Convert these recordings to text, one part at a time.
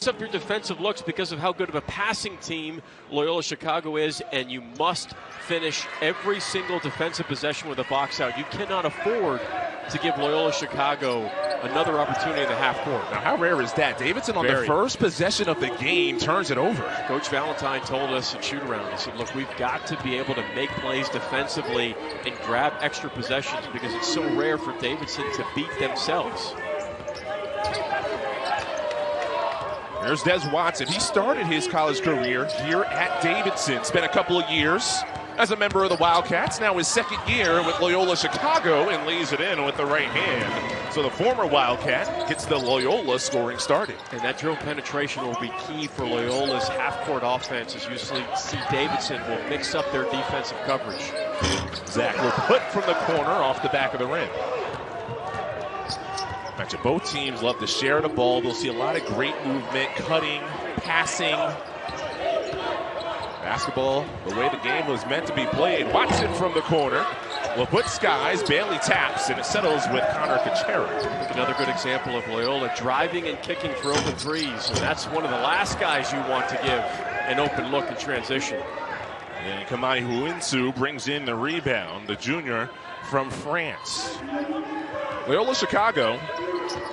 mix up your defensive looks because of how good of a passing team Loyola Chicago is, and you must finish every single defensive possession with a box out. You cannot afford to give Loyola Chicago another opportunity in the half court. Now, how rare is that? Davidson on the first possession of the game turns it over. Coach Valentine told us at shoot-around, he said, look, we've got to be able to make plays defensively and grab extra possessions because it's so rare for Davidson to beat themselves. There's Des Watson. He started his college career here at Davidson. Spent a couple of years as a member of the Wildcats. Now his second year with Loyola Chicago and lays it in with the right hand. So the former Wildcat gets the Loyola scoring started. And that dribble penetration will be key for Loyola's half-court offense, as you usually see Davidson will mix up their defensive coverage. Zach will put from the corner off the back of the rim. Imagine both teams love to share the ball. They'll see a lot of great movement, cutting, passing. Basketball, the way the game was meant to be played. Watson from the corner will put skies. Bailey taps, and it settles with Connor Kachera. Another good example of Loyola driving and kicking for open threes. And that's one of the last guys you want to give an open look in transition. And Kamai Huinsu brings in the rebound, the junior from France. Loyola Chicago,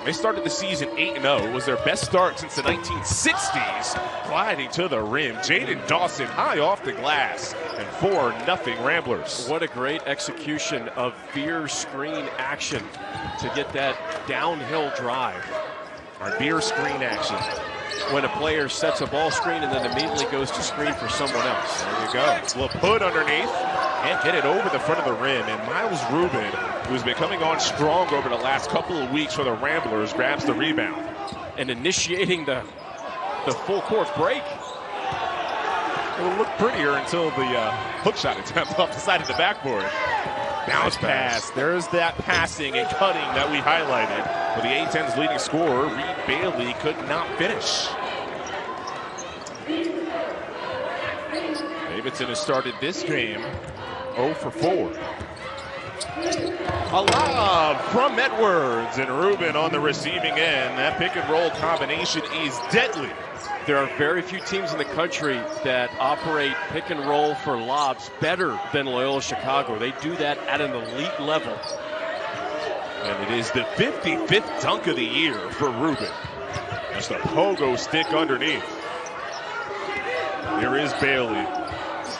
they started the season 8-0. It was their best start since the 1960s. Gliding to the rim. Jayden Dawson high off the glass. And 4-0 Ramblers. What a great execution of veer screen action to get that downhill drive. Our veer screen action. When a player sets a ball screen and then immediately goes to screen for someone else. There you go. We'll put underneath and get it over the front of the rim. And Miles Rubin, who's been coming on strong over the last couple of weeks for the Ramblers, grabs the rebound. And initiating the full court break. It'll look prettier until the hook shot attempt off the side of the backboard. Bounce pass. There's that passing and cutting that we highlighted. But the A-10's leading scorer, Reed Bailey, could not finish. Davidson has started this game 0 for 4. A lob from Edwards, and Rubin on the receiving end. That pick and roll combination is deadly. There are very few teams in the country that operate pick and roll for lobs better than Loyola Chicago. They do that at an elite level. And it is the 55th dunk of the year for Rubin. Just a pogo stick underneath. Here is Bailey.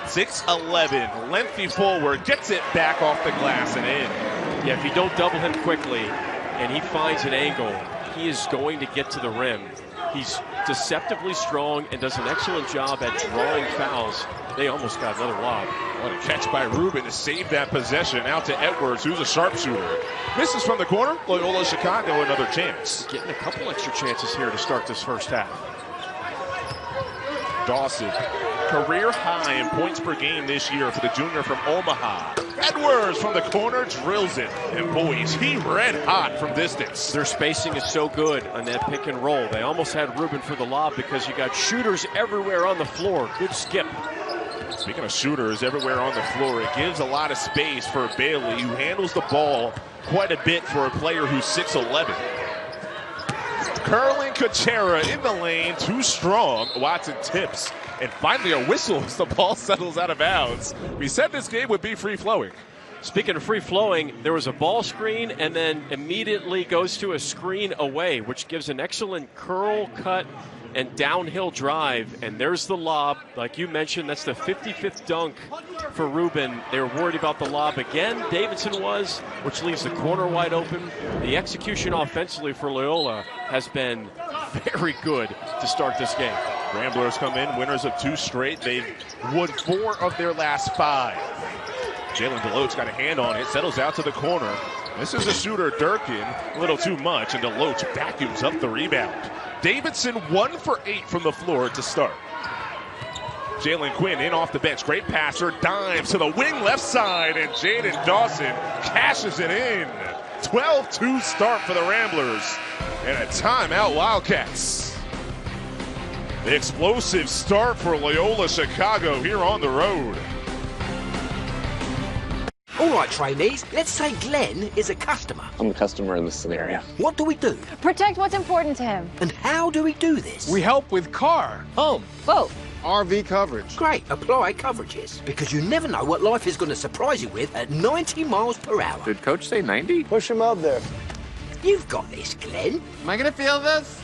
6'11", lengthy forward, gets it back off the glass and in. Yeah, if you don't double him quickly and he finds an angle, he is going to get to the rim. He's deceptively strong and does an excellent job at drawing fouls. They almost got another lob. What a catch by Rubin to save that possession. Out to Edwards, who's a sharpshooter. Misses from the corner. Loyola Chicago, another chance. Getting a couple extra chances here to start this first half. Dawson, career high in points per game this year for the junior from Omaha. Edwards from the corner drills it. And boys, he red hot from distance. Their spacing is so good on that pick and roll. They almost had Rubin for the lob because you got shooters everywhere on the floor. Good skip. Speaking of shooters everywhere on the floor, it gives a lot of space for Bailey, who handles the ball quite a bit for a player who's 6'11". Curling Kachera in the lane, too strong. Watson tips, and finally a whistle as the ball settles out of bounds. We said this game would be free-flowing. Speaking of free-flowing, there was a ball screen and then immediately goes to a screen away, which gives an excellent curl, cut, and downhill drive. And there's the lob. Like you mentioned, that's the 55th dunk for Rubin. They were worried about the lob again. Davidson was, which leaves the corner wide open. The execution offensively for Loyola has been very good to start this game. Ramblers come in, winners of 2 straight. They've won 4 of their last 5. Jalen DeLoach got a hand on it, settles out to the corner. This is a shooter, Durkin, a little too much, and DeLoach vacuums up the rebound. Davidson 1 for 8 from the floor to start. Jalen Quinn in off the bench, great passer, dimes to the wing left side, and Jayden Dawson cashes it in. 12-2 start for the Ramblers, and a timeout Wildcats. The explosive start for Loyola Chicago here on the road. All right, trainees, let's say Glenn is a customer. I'm the customer in this scenario. What do we do? Protect what's important to him. And how do we do this? We help with car, home, Both. RV coverage. Great, apply coverages. Because you never know what life is going to surprise you with at 90 miles per hour. Did Coach say 90? Push him out there. You've got this, Glenn. Am I gonna feel this?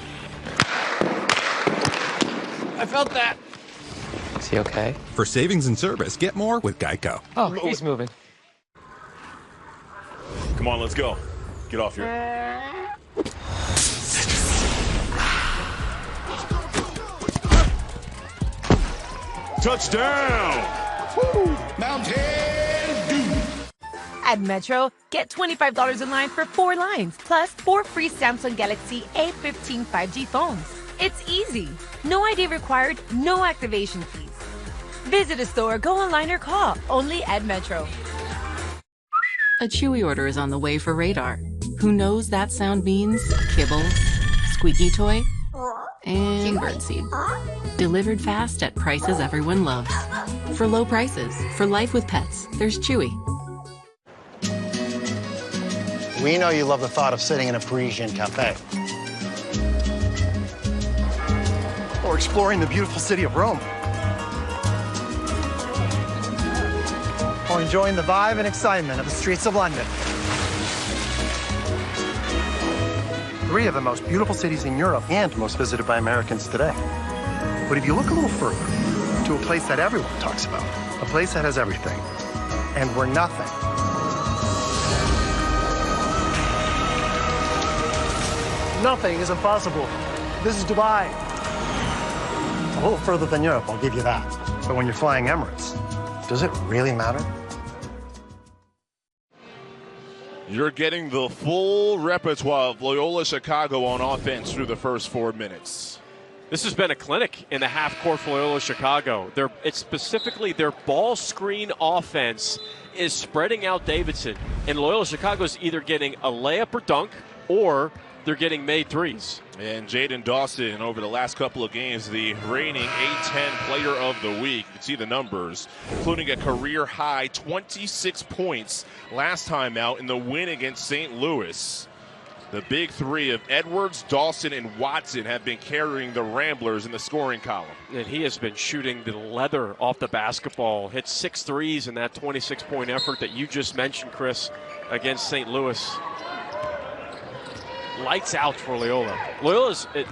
I felt that. Is he okay? For savings and service, get more with Geico. Oh, he's moving. Come on, let's go. Get off here. Touchdown! Woo! Mountain Dew. At Metro, get $25 in line for 4 lines, plus 4 free Samsung Galaxy A15 5G phones. It's easy. No ID required, no activation fees. Visit a store, go online, or call. Only at Metro. A Chewy order is on the way for Radar. Who knows that sound means kibble, squeaky toy, and birdseed. Delivered fast at prices everyone loves. For low prices, for life with pets, there's Chewy. We know you love the thought of sitting in a Parisian cafe. Or exploring the beautiful city of Rome. Or enjoying the vibe and excitement of the streets of London. 3 of the most beautiful cities in Europe and most visited by Americans today. But if you look a little further, to a place that everyone talks about, a place that has everything, and where nothing is impossible. This is Dubai. A little further than Europe, I'll give you that. But when you're flying Emirates, does it really matter? You're getting the full repertoire of Loyola Chicago on offense through the first 4 minutes. This has been a clinic in the half court for Loyola Chicago. It's specifically their ball screen offense is spreading out Davidson. And Loyola Chicago's either getting a layup or dunk, or they're getting made threes. And Jayden Dawson, over the last couple of games, the reigning A10 player of the week. You can see the numbers, including a career-high 26 points last time out in the win against St. Louis. The big three of Edwards, Dawson, and Watson have been carrying the Ramblers in the scoring column. And he has been shooting the leather off the basketball. Hit 6 threes in that 26-point effort that you just mentioned, Chris, against St. Louis. Lights out for Loyola.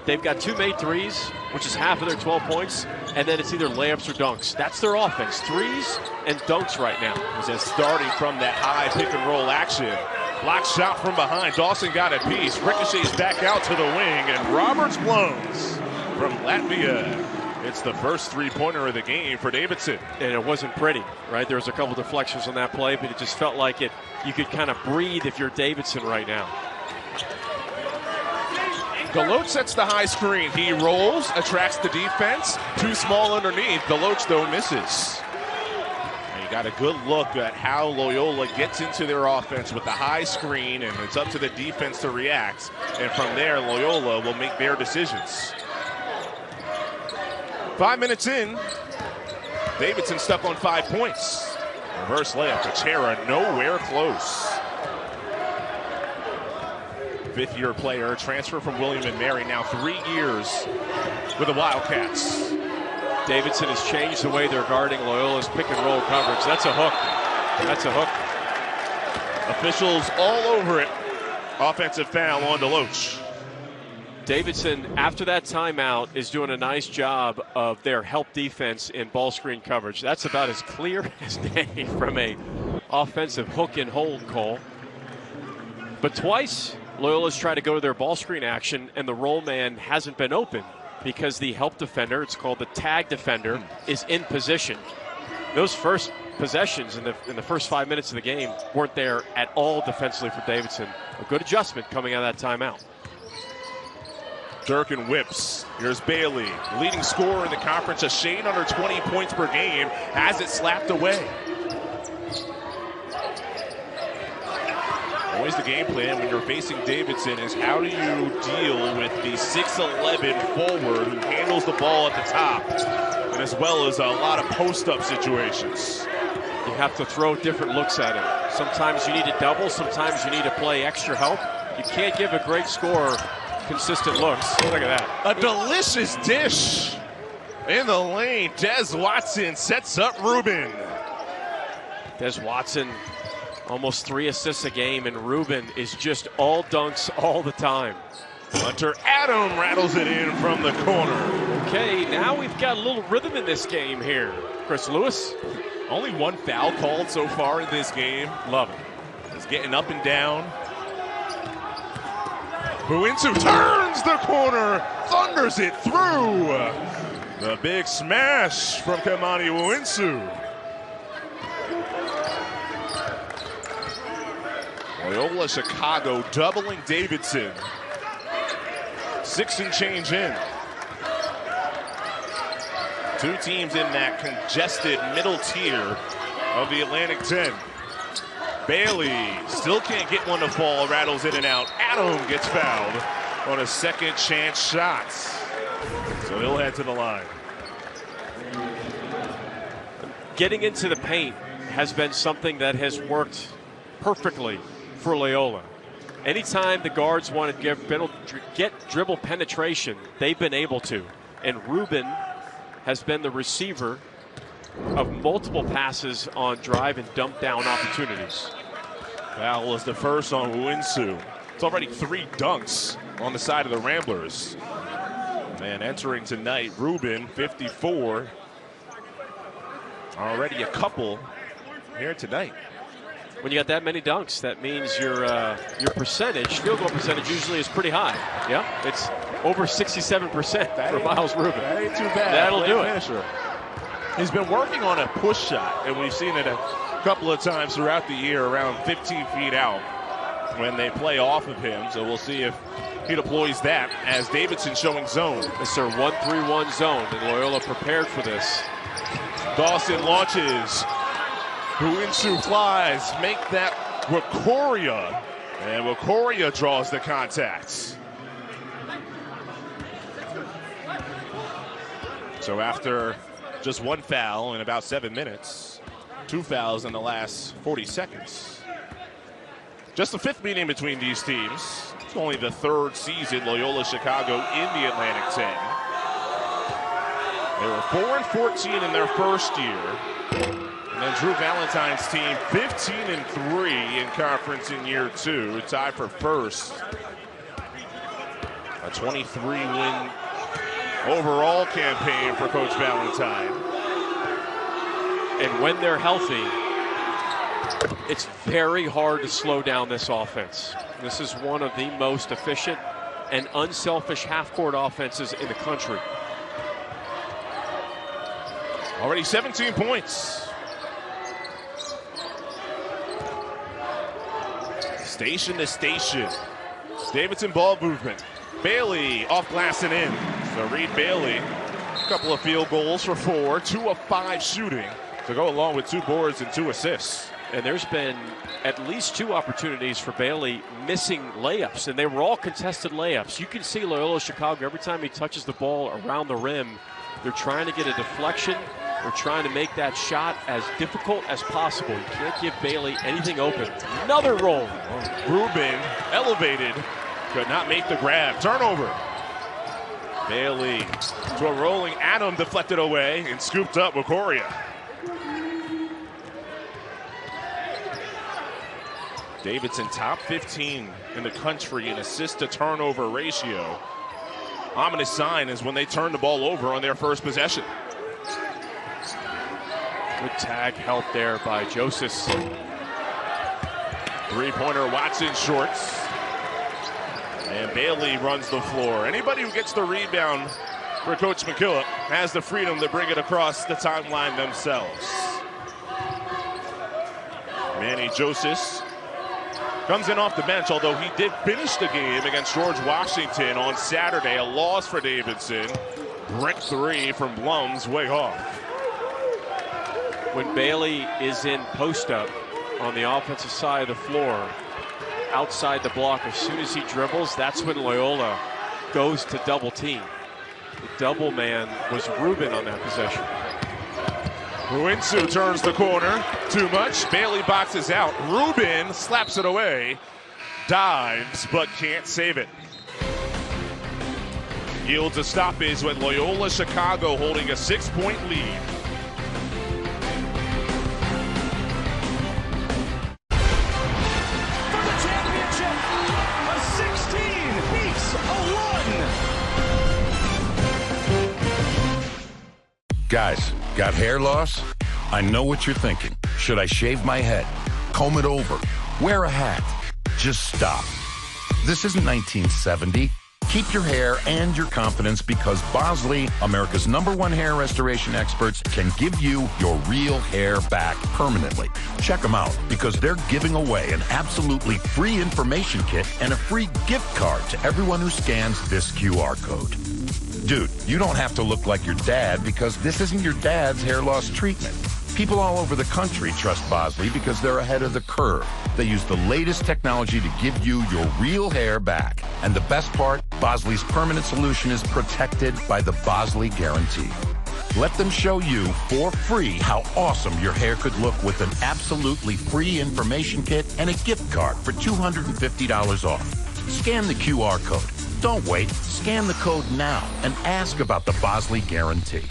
They've got 2 made threes, which is half of their 12 points, and then it's either layups or dunks. That's their offense, threes and dunks right now. As starting from that high pick-and-roll action. Block shot from behind. Dawson got a piece. Ricochets back out to the wing, and Roberts blows from Latvia. It's the first three-pointer of the game for Davidson. And it wasn't pretty, right? There was a couple deflections on that play, but it just felt like you could kind of breathe if you're Davidson right now. Deloach sets the high screen. He rolls, attracts the defense. Too small underneath. Deloach, though, misses. And you got a good look at how Loyola gets into their offense with the high screen, and it's up to the defense to react. And from there, Loyola will make their decisions. 5 minutes in, Davidson stuck on 5 points. Reverse layup. Teixeira nowhere close. 5th-year player, transfer from William & Mary, now 3 years with the Wildcats. Davidson has changed the way they're guarding Loyola's pick-and-roll coverage. That's a hook. That's a hook. Officials all over it. Offensive foul on Deloach. Davidson, after that timeout, is doing a nice job of their help defense in ball screen coverage. That's about as clear as day from a offensive hook and hold call. But twice, Loyola's tried to go to their ball screen action, and the roll man hasn't been open because the help defender, it's called the tag defender, is in position. Those first possessions in the first 5 minutes of the game weren't there at all defensively for Davidson. A good adjustment coming out of that timeout. Durkin whips. Here's Bailey, leading scorer in the conference, a shade under 20 points per game, has it slapped away. Always the game plan when you're facing Davidson is how do you deal with the 6'11" forward who handles the ball at the top, and as well as a lot of post-up situations. You have to throw different looks at him. Sometimes you need to double, sometimes you need to play extra help. You can't give a great score consistent looks. Look at that. A delicious dish in the lane. Des Watson sets up Rubin. Des Watson, almost 3 assists a game, and Rubin is just all dunks all the time. Hunter Adam rattles it in from the corner. Okay, now we've got a little rhythm in this game here. Chris Lewis. Only 1 foul called so far in this game. Love it. He's getting up and down. Buinsu turns the corner, thunders it through. The big smash from Kamani Buinsu. Loyola Chicago doubling Davidson. 6 and change in. 2 teams in that congested middle tier of the Atlantic 10. Bailey still can't get one to fall, rattles in and out. Adam gets fouled on a second chance shot. So he'll head to the line. Getting into the paint has been something that has worked perfectly for Loyola. Anytime the guards want to get dribble penetration, they've been able to. And Rubin has been the receiver of multiple passes on drive and dump down opportunities. Foul was the first on Buinsu. It's already 3 dunks on the side of the Ramblers. And entering tonight, Rubin, 54. Already a couple here tonight. When you got that many dunks, that means your percentage, field goal percentage, usually is pretty high. Yeah, it's over 67% for Miles Rubin. That ain't too bad. That'll do it. Finisher. He's been working on a push shot, and we've seen it a couple of times throughout the year, around 15 feet out when they play off of him. So we'll see if he deploys that as Davidson showing zone. It's their 1-3-1 zone, and Loyola prepared for this. Dawson launches. Buinsu flies, make that Wakoria, and Wakoria draws the contacts. So after just 1 foul in about 7 minutes, 2 fouls in the last 40 seconds. Just the 5th meeting between these teams. It's only the 3rd season Loyola Chicago in the Atlantic 10. They were 4-14 in their first year. And then Drew Valentine's team 15-3 in conference in year 2, tied for first. A 23-win overall campaign for Coach Valentine. And when they're healthy, it's very hard to slow down this offense. This is one of the most efficient and unselfish half-court offenses in the country. Already 17 points. Station to station. Davidson ball movement. Bailey off glass and in. So Reed Bailey, a couple of field goals for 4, 2 of 5 shooting to go along with 2 boards and 2 assists. And there's been at least 2 opportunities for Bailey missing layups, and they were all contested layups. You can see Loyola Chicago, every time he touches the ball around the rim, they're trying to get a deflection. They're trying to make that shot as difficult as possible. You can't give Bailey anything open. Another roll. Rubin elevated, could not make the grab. Turnover. Bailey to a rolling Adam, deflected away and scooped up Wakoria. Davidson top 15 in the country in assist to turnover ratio. Ominous sign is when they turn the ball over on their first possession. Good tag help there by Joseph. 3-pointer Watson shorts. And Bailey runs the floor. Anybody who gets the rebound for Coach McKillop has the freedom to bring it across the timeline themselves. Manny Joseph comes in off the bench, although he did finish the game against George Washington on Saturday. A loss for Davidson. Brick 3 from Blum's way off. When Bailey is in post-up on the offensive side of the floor, outside the block, as soon as he dribbles, that's when Loyola goes to double team. The double man was Rubin on that possession. Ruinsu turns the corner. Too much. Bailey boxes out. Rubin slaps it away. Dives, but can't save it. Yields a stoppage with Loyola Chicago holding a 6-point lead. For the championship, a 16 beats a 1. Guys, got hair loss? I know what you're thinking. Should I shave my head? Comb it over? Wear a hat? Just stop. This isn't 1970. Keep your hair and your confidence because Bosley, America's #1 hair restoration experts, can give you your real hair back permanently. Check them out because they're giving away an absolutely free information kit and a free gift card to everyone who scans this QR code. Dude, you don't have to look like your dad because this isn't your dad's hair loss treatment. People all over the country trust Bosley because they're ahead of the curve. They use the latest technology to give you your real hair back. And the best part, Bosley's permanent solution is protected by the Bosley Guarantee. Let them show you for free how awesome your hair could look with an absolutely free information kit and a gift card for $250 off. Scan the QR code. Don't wait. Scan the code now and ask about the Bosley Guarantee.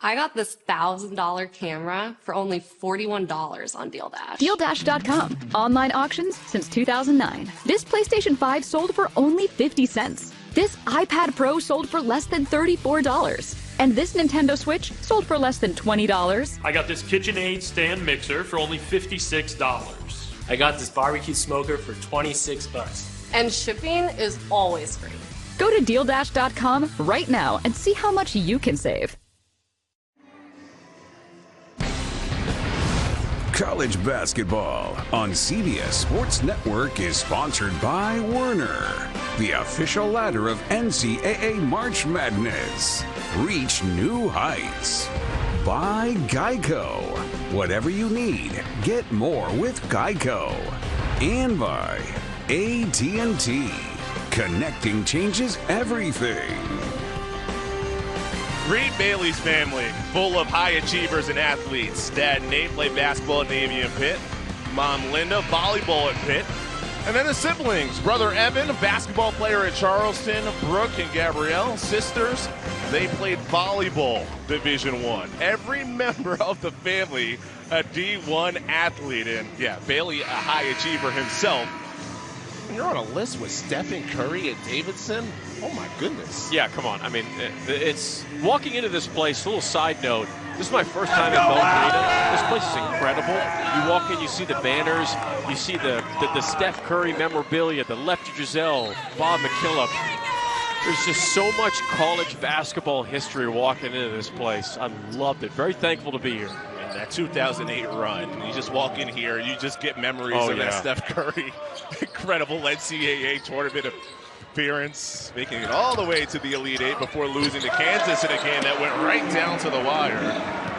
I got this $1,000 camera for only $41 on DealDash. DealDash.com. Online auctions since 2009. This PlayStation 5 sold for only 50 cents. This iPad Pro sold for less than $34. And this Nintendo Switch sold for less than $20. I got this KitchenAid stand mixer for only $56. I got this barbecue smoker for $26. And shipping is always free. Go to DealDash.com right now and see how much you can save. College basketball on CBS Sports Network is sponsored by Werner, the official ladder of NCAA March Madness. Reach new heights. By Geico. Whatever you need, get more with Geico. And by AT&T. Connecting changes everything. Reed Bailey's family, full of high achievers and athletes. Dad Nate played basketball at Navy and Pitt. Mom Linda, volleyball at Pitt. And then the siblings, brother Evan, a basketball player at Charleston. Brooke and Gabrielle, sisters, they played volleyball Division I. Every member of the family a D1 athlete. And yeah, Bailey, a high achiever himself. You're on a list with Stephen Curry at Davidson? Oh my goodness. Yeah, come on. I mean, it's walking into this place, a little side note, this is my first time at Bone Arena. This place is incredible. You walk in, you see the banners, you see the Steph Curry memorabilia, the Lefty Driesell, Bob McKillop. There's just so much college basketball history walking into this place. I loved it. Very thankful to be here. And that 2008 run, you just walk in here, you just get memories of that Steph Curry incredible NCAA tournament appearance, making it all the way to the Elite Eight before losing to Kansas in a game that went right down to the wire.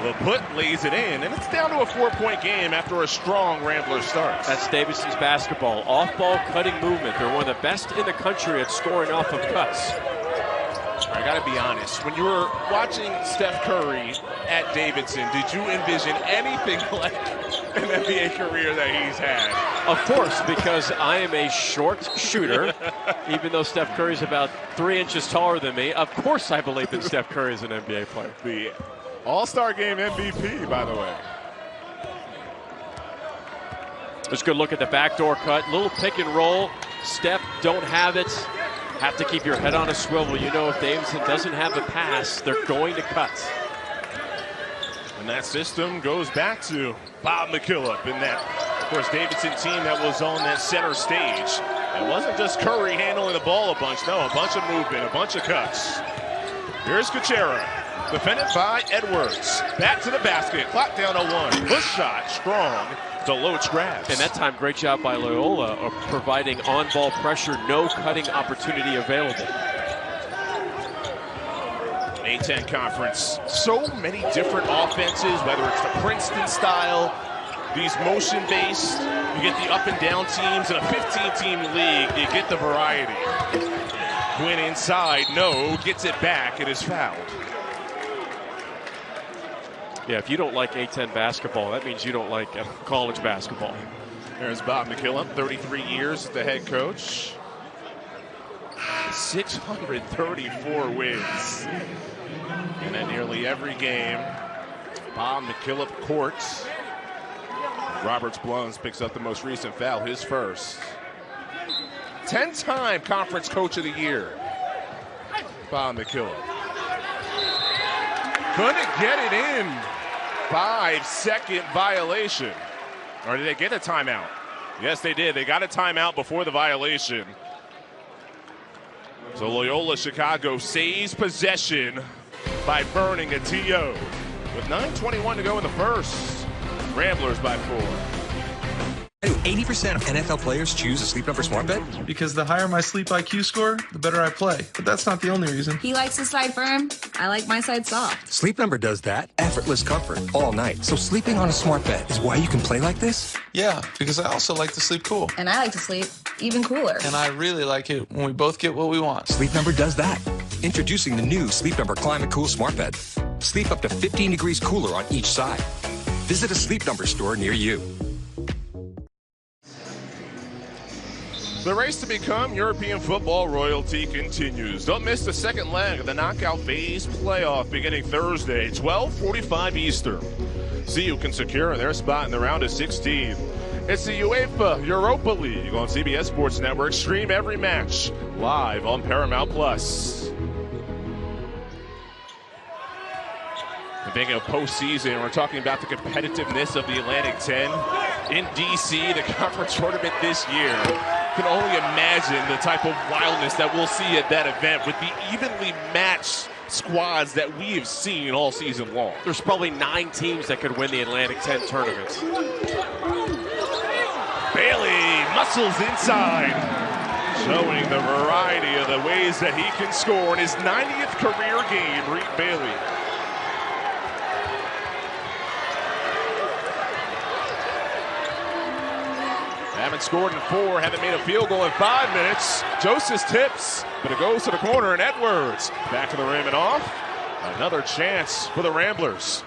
LaPut lays it in, and it's down to a 4-point game after a strong Rambler start. That's Davidson's basketball. Off-ball cutting movement. They're one of the best in the country at scoring off of cuts. I got to be honest, when you were watching Steph Curry at Davidson, did you envision anything like an NBA career that he's had? Of course, because I am a short shooter, even though Steph Curry's about 3 inches taller than me. Of course I believe that Steph Curry is an NBA player. The All-Star Game MVP, by the way. Let's go look at the backdoor cut. Little pick and roll. Steph don't have it. Have to keep your head on a swivel. You know, if Davidson doesn't have the pass, they're going to cut. And that system goes back to Bob McKillop in that, of course, Davidson team that was on that center stage. It wasn't just Curry handling the ball a bunch. No, a bunch of movement, a bunch of cuts. Here's Kuchera, defended by Edwards. Back to the basket, clock down to 1. Push shot, strong. Deloach grabs. And that time, great job by Loyola of providing on-ball pressure, no cutting opportunity available. A-10 conference. So many different offenses, whether it's the Princeton style, these motion-based, you get the up-and-down teams. In a 15-team league, you get the variety. Quinn inside, no, gets it back, it is fouled. Yeah, if you don't like A-10 basketball, that means you don't like college basketball. There's Bob McKillop, 33 years as the head coach. 634 wins. And at nearly every game, Bob McKillop courts. Roberts Blums picks up the most recent foul, his first. 10-time Conference Coach of the Year, Bob McKillop. Couldn't get it in. 5-second violation. Or did they get a timeout? Yes, they did. They got a timeout before the violation. So Loyola Chicago saves possession by burning a TO. With 9:21 to go in the first. Ramblers by 4. Do 80% of NFL players choose a Sleep Number smart bed? Because the higher my sleep IQ score, the better I play. But that's not the only reason. He likes his side firm. I like my side soft. Sleep Number does that. Effortless comfort all night. So sleeping on a smart bed is why you can play like this? Yeah, because I also like to sleep cool. And I like to sleep even cooler. And I really like it when we both get what we want. Sleep Number does that. Introducing the new Sleep Number Climate Cool smart bed. Sleep up to 15 degrees cooler on each side. Visit a Sleep Number store near you. The race to become European football royalty continues. Don't miss the second leg of the knockout phase playoff beginning Thursday, 12:45 Eastern. See who can secure their spot in the round of 16. It's the UEFA Europa League on CBS Sports Network. Stream every match live on Paramount Plus. Being a postseason, we're talking about the competitiveness of the Atlantic 10 in D.C., the conference tournament this year. Can only imagine the type of wildness that we'll see at that event with the evenly matched squads that we have seen all season long. There's probably 9 teams that could win the Atlantic 10 tournament. Bailey muscles inside, showing the variety of the ways that he can score in his 90th career game. Reed Bailey. Haven't scored in 4, haven't made a field goal in 5 minutes. Joseph tips, but it goes to the corner, and Edwards back to the rim and off. Another chance for the Ramblers.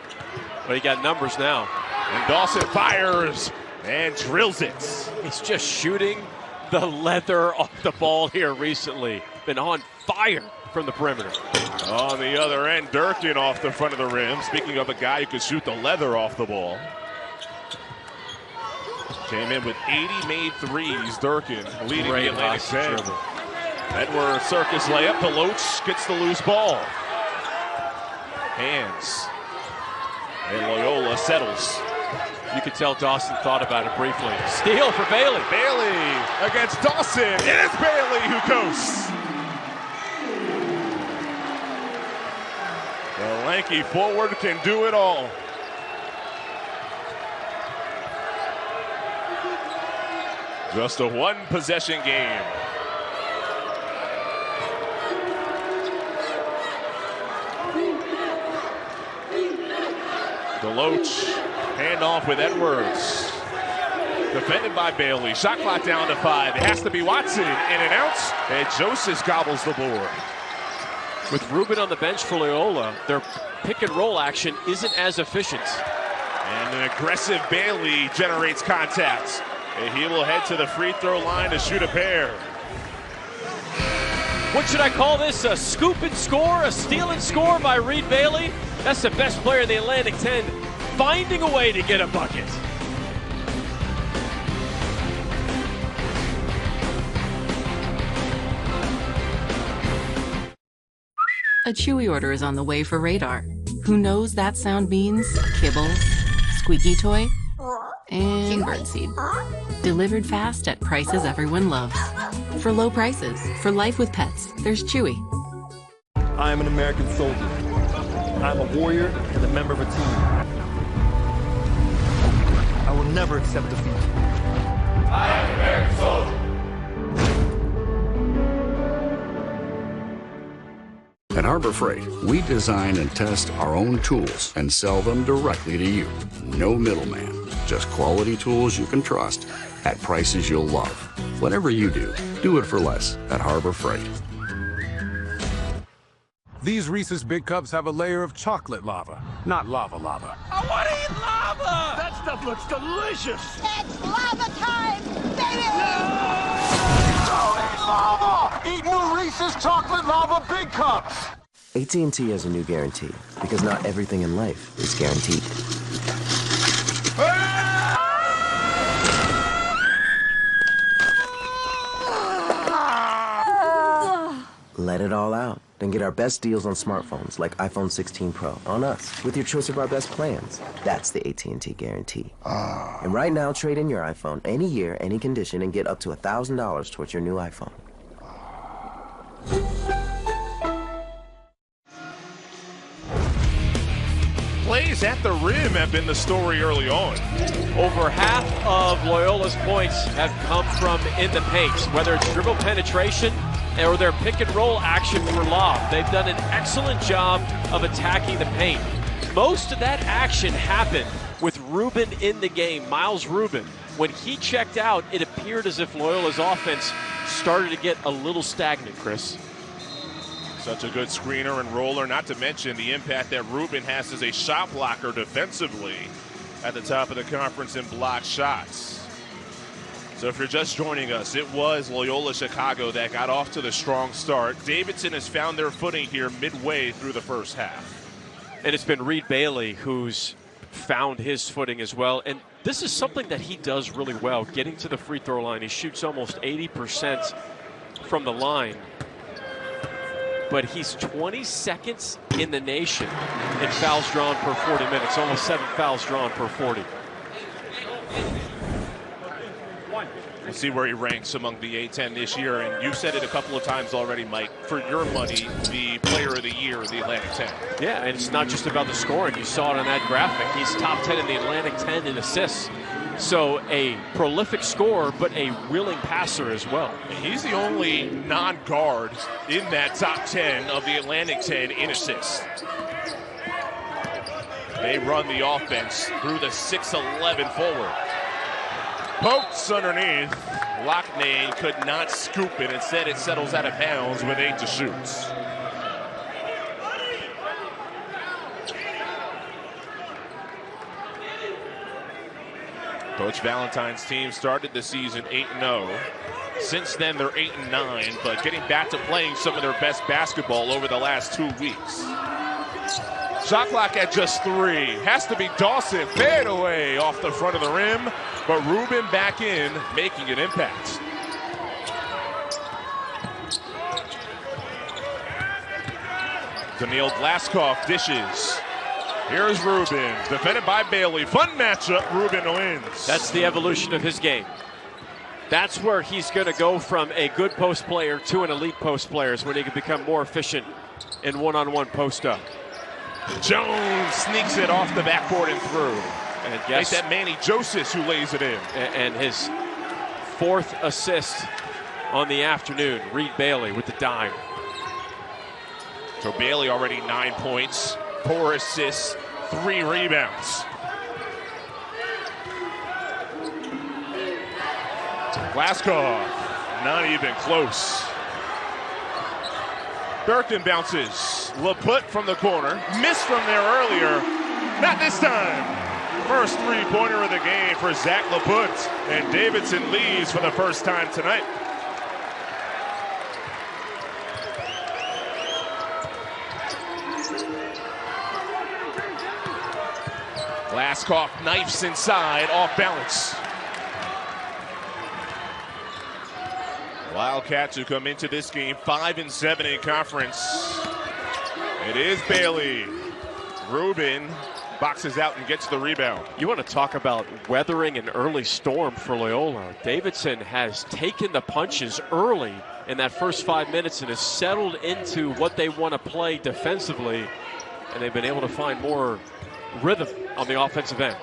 But he got numbers now. And Dawson fires and drills it. He's just shooting the leather off the ball here recently. Been on fire from the perimeter. On the other end, Durkin off the front of the rim. Speaking of a guy who could shoot the leather off the ball. Came in with 80 made threes. Durkin leading the Atlantic 10. Edwards circus layup. Deloach gets the loose ball. Hands. And Loyola settles. You could tell Dawson thought about it briefly. Steal for Bailey. Bailey against Dawson. It is Bailey who coasts. The lanky forward can do it all. Just a one-possession game. Deloach, handoff with Edwards. Defended by Bailey. Shot clock down to 5. It has to be Watson. In and out. And Joseph gobbles the board. With Rubin on the bench for Loyola, their pick and roll action isn't as efficient. And an aggressive Bailey generates contact. And he will head to the free throw line to shoot a pair. What should I call this? A scoop and score? A steal and score by Reed Bailey? That's the best player in the Atlantic 10, finding a way to get a bucket. A Chewy order is on the way for Radar. Who knows that sound means kibble, squeaky toy, and birdseed. Delivered fast at prices everyone loves. For low prices, for life with pets, there's Chewy. I am an American soldier. I'm a warrior and a member of a team. I will never accept defeat. I am an American soldier. At Harbor Freight, we design and test our own tools and sell them directly to you. No middleman, just quality tools you can trust at prices you'll love. Whatever you do it for less at Harbor Freight. These Reese's Big Cups have a layer of chocolate lava, not lava lava. I want to eat lava! That stuff looks delicious! It's lava time, baby! Don't eat lava! Eat new Reese's Chocolate Lava Big Cups! AT&T has a new guarantee, because not everything in life is guaranteed. Let it all out. Then get our best deals on smartphones like iPhone 16 Pro on us with your choice of our best plans. That's the AT&T guarantee. And right now, trade in your iPhone any year, any condition, and get up to $1,000 towards your new iPhone. Plays at the rim have been the story early on. Over half of Loyola's points have come from in the paint, whether it's dribble penetration or their pick and roll action for lob. They've done an excellent job of attacking the paint. Most of that action happened with Rubin in the game, Miles Rubin. When he checked out, it appeared as if Loyola's offense started to get a little stagnant, Chris. Such a good screener and roller, not to mention the impact that Rubin has as a shot blocker defensively at the top of the conference in block shots. So if you're just joining us, it was Loyola Chicago that got off to the strong start. Davidson has found their footing here midway through the first half. And it's been Reed Bailey who's found his footing as well. And this is something that he does really well, getting to the free throw line. He shoots almost 80% from the line. But he's 22nd in the nation in fouls drawn per 40 minutes, almost 7 fouls drawn per 40. We'll see where he ranks among the A-10 this year. And you've said it a couple of times already, Mike. For your money, the player of the year in the Atlantic 10. Yeah, and it's not just about the scoring. You saw it on that graphic. He's top 10 in the Atlantic 10 in assists. So a prolific scorer, but a willing passer as well. And he's the only non-guard in that top 10 of the Atlantic 10 in assists. They run the offense through the 6'11 forward. Pokes underneath. Lockney could not scoop it. Instead, it settles out of bounds with 8 to shoot. Coach Valentine's team started the season 8-0. Since then, they're 8-9, but getting back to playing some of their best basketball over the last 2 weeks. Shot clock at just 3. Has to be Dawson. Fade away off the front of the rim, but Rubin back in, making an impact. Daniil Glaskov dishes. Here's Rubin, defended by Bailey. Fun matchup, Rubin wins. That's the evolution of his game. That's where he's going to go from a good post player to an elite post player, is when he can become more efficient in one-on-one post-up. Jones sneaks it off the backboard and through. And guess that Manny Joseph who lays it in. And his 4th assist on the afternoon. Reed Bailey with the dime. So Bailey already 9 points, 4 assists, 3 rebounds. Glaskov, not even close. Durkin bounces. LaPut from the corner. Missed from there earlier. Not this time. First three-pointer of the game for Zach LaPut. And Davidson leads for the first time tonight. Glaskov knifes inside, off balance. Wildcats who come into this game 5-7 in conference. It is Bailey. Rubin boxes out and gets the rebound. You want to talk about weathering an early storm for Loyola. Davidson has taken the punches early in that first 5 minutes and has settled into what they want to play defensively, and they've been able to find more rhythm on the offensive end.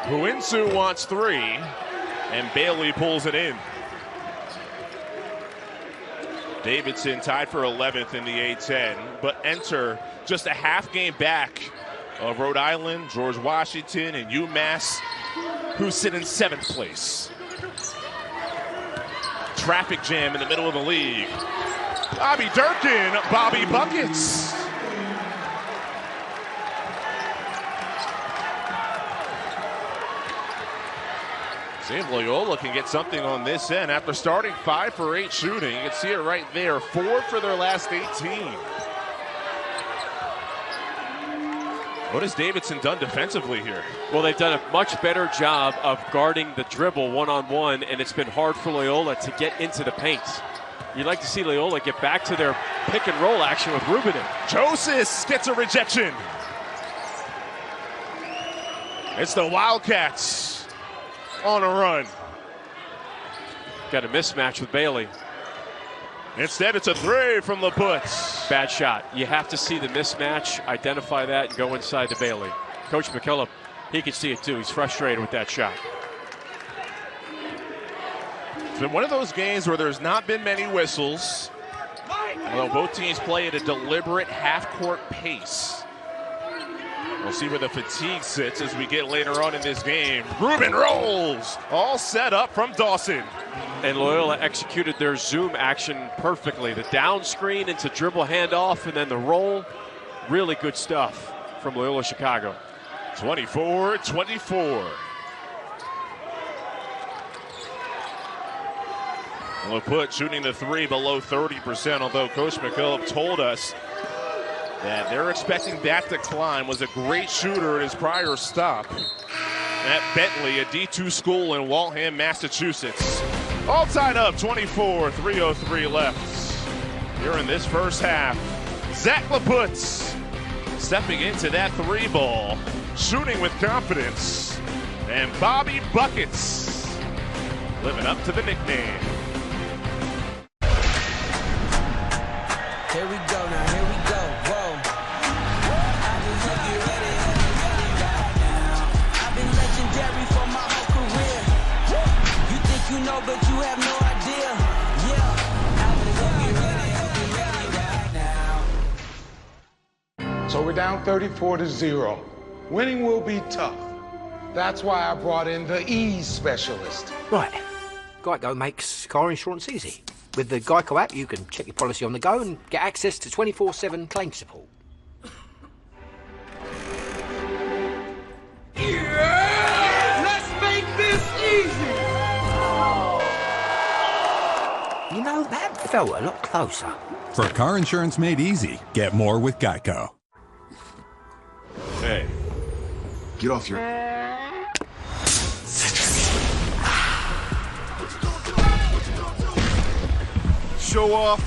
Huinsu wants 3, and Bailey pulls it in. Davidson tied for 11th in the A-10, but enter just a half game back of Rhode Island, George Washington, and UMass, who sit in 7th place. Traffic jam in the middle of the league. Bobby Durkin, Bobby buckets. See if Loyola can get something on this end after starting 5 for 8 shooting. You can see it right there, 4 for their last 18. What has Davidson done defensively here? Well, they've done a much better job of guarding the dribble one-on-one, and it's been hard for Loyola to get into the paint. You'd like to see Loyola get back to their pick-and-roll action with Rubin. Joseph gets a rejection. It's the Wildcats on a run. Got a mismatch with Bailey. Instead, it's a 3 from LaPutz. Bad shot. You have to see the mismatch, identify that, and go inside to Bailey. Coach McKillop, he can see it too. He's frustrated with that shot. It's been one of those games where there's not been many whistles, although both teams play at a deliberate half-court pace. We'll see where the fatigue sits as we get later on in this game. Rubin rolls, all set up from Dawson. And Loyola executed their zoom action perfectly. The down screen into dribble handoff and then the roll. Really good stuff from Loyola Chicago. 24-24. LaPutz shooting the 3 below 30%, although Coach McKillop told us that they're expecting that to climb. Was a great shooter at his prior stop at Bentley, a D2 school in Waltham, Massachusetts. All tied up, 24, 3:03 left. Here in this first half, Zach LaPutz stepping into that 3 ball, shooting with confidence, and Bobby Buckets living up to the nickname. Here we go now, here we go, whoa. I've been legendary for my whole career. You think you know, but you have no idea. Yeah. So we're down 34-0. Winning will be tough. That's why I brought in the ease specialist. Right. Geico makes car insurance easy. With the Geico app, you can check your policy on the go and get access to 24/7 claim support. Yeah! Let's make this easy! You know, that felt a lot closer. For car insurance made easy, get more with Geico. Hey. Get off your... Show off.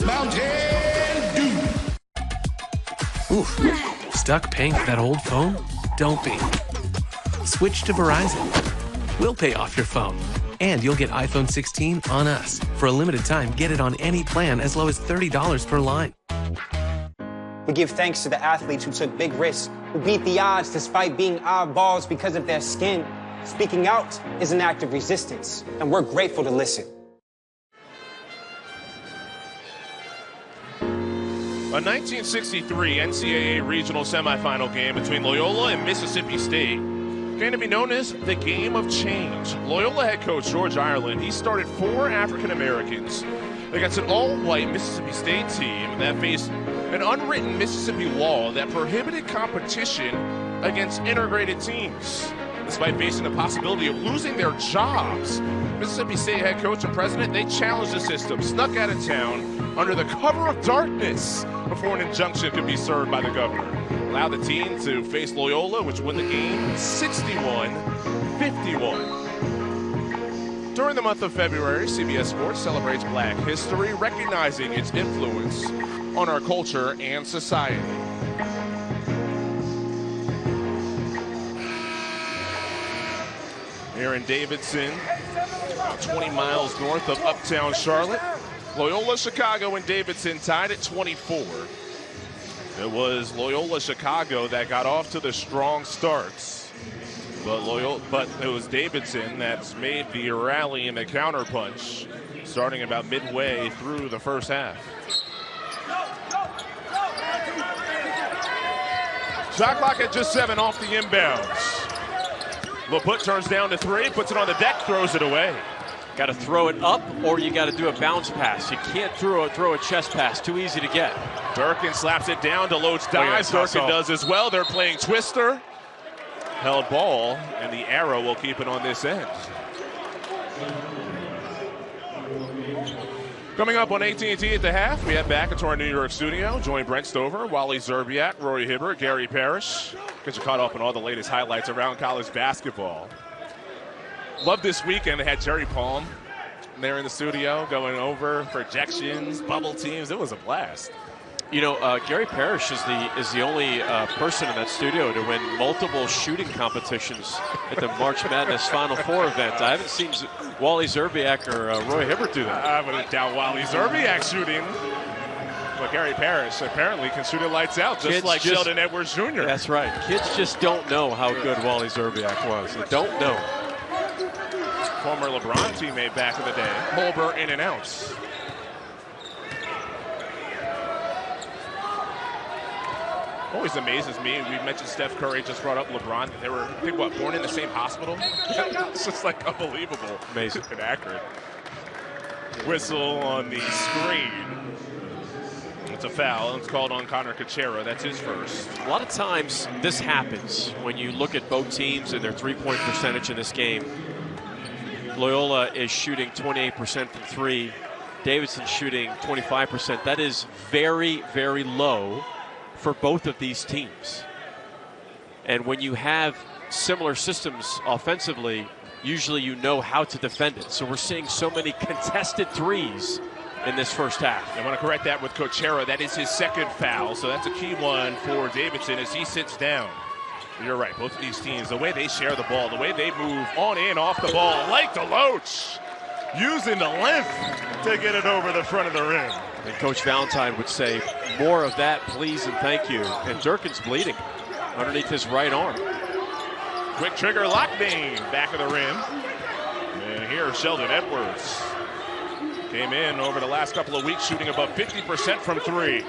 Mountain Dew. Oof. Stuck paying for that old phone? Don't be. Switch to Verizon. We'll pay off your phone. And you'll get iPhone 16 on us. For a limited time, get it on any plan as low as $30 per line. We give thanks to the athletes who took big risks, who beat the odds despite being oddballs because of their skin. Speaking out is an act of resistance, and we're grateful to listen. A 1963 NCAA regional semifinal game between Loyola and Mississippi State came to be known as the Game of Change. Loyola head coach George Ireland, he started 4 African Americans against an all-white Mississippi State team that faced an unwritten Mississippi law that prohibited competition against integrated teams. Despite facing the possibility of losing their jobs, Mississippi State head coach and president, they challenged the system, snuck out of town under the cover of darkness before an injunction could be served by the governor. Allowed the team to face Loyola, which won the game 61-51. During the month of February, CBS Sports celebrates Black history, recognizing its influence on our culture and society. Here in Davidson, about 20 miles north of uptown Charlotte, Loyola Chicago and Davidson tied at 24. It was Loyola Chicago that got off to the strong starts, but it was Davidson that's made the rally and the counterpunch, starting about midway through the first half. Shot clock at just 7 off the inbounds. LaPutz turns down to 3, puts it on the deck, throws it away. Got to throw it up, or you got to do a bounce pass. You can't throw a chest pass. Too easy to get. Durkin slaps it down. Deloach dives. Durkin does as well. They're playing twister. Held ball, and the arrow will keep it on this end. Coming up on AT&T at the half, we head back into our New York studio. Join Brent Stover, Wally Zerbiak, Rory Hibbert, Gary Parrish. Get you caught up on all the latest highlights around college basketball. Love this weekend. They had Jerry Palm there in the studio going over projections, bubble teams. It was a blast. You know, Gary Parrish is the only person in that studio to win multiple shooting competitions at the March Madness Final Four event. I haven't seen Wally Zerbiak or Roy Hibbert do that. I would doubt Wally Zerbiak shooting. But Gary Parrish apparently can shoot it lights out, just like Sheldon Edwards Jr. That's right. Kids just don't know how good Wally Zerbiak was. They don't know. Former LeBron teammate back in the day. Holber in and out. Always amazes me. We mentioned Steph Curry, just brought up LeBron. They were, I think, born in the same hospital? It's just like unbelievable. Amazing. And accurate. Whistle on the screen. It's a foul. It's called on Connor Kuchera. That's his first. A lot of times this happens when you look at both teams and their three-point percentage in this game. Loyola is shooting 28% from three. Davidson shooting 25%. That is very, very low for both of these teams. And when you have similar systems offensively, usually you know how to defend it. So we're seeing so many contested threes in this first half. I want to correct that with Kuchera. That is his second foul, so that's a key one for Davidson as he sits down. You're right, both of these teams, the way they share the ball, the way they move on and off the ball, like Deloach, using the length to get it over the front of the rim. And Coach Valentine would say, more of that, please, and thank you. And Durkin's bleeding underneath his right arm. Quick trigger, Locknane, back of the rim. And here, Sheldon Edwards came in over the last couple of weeks, shooting above 50% from three.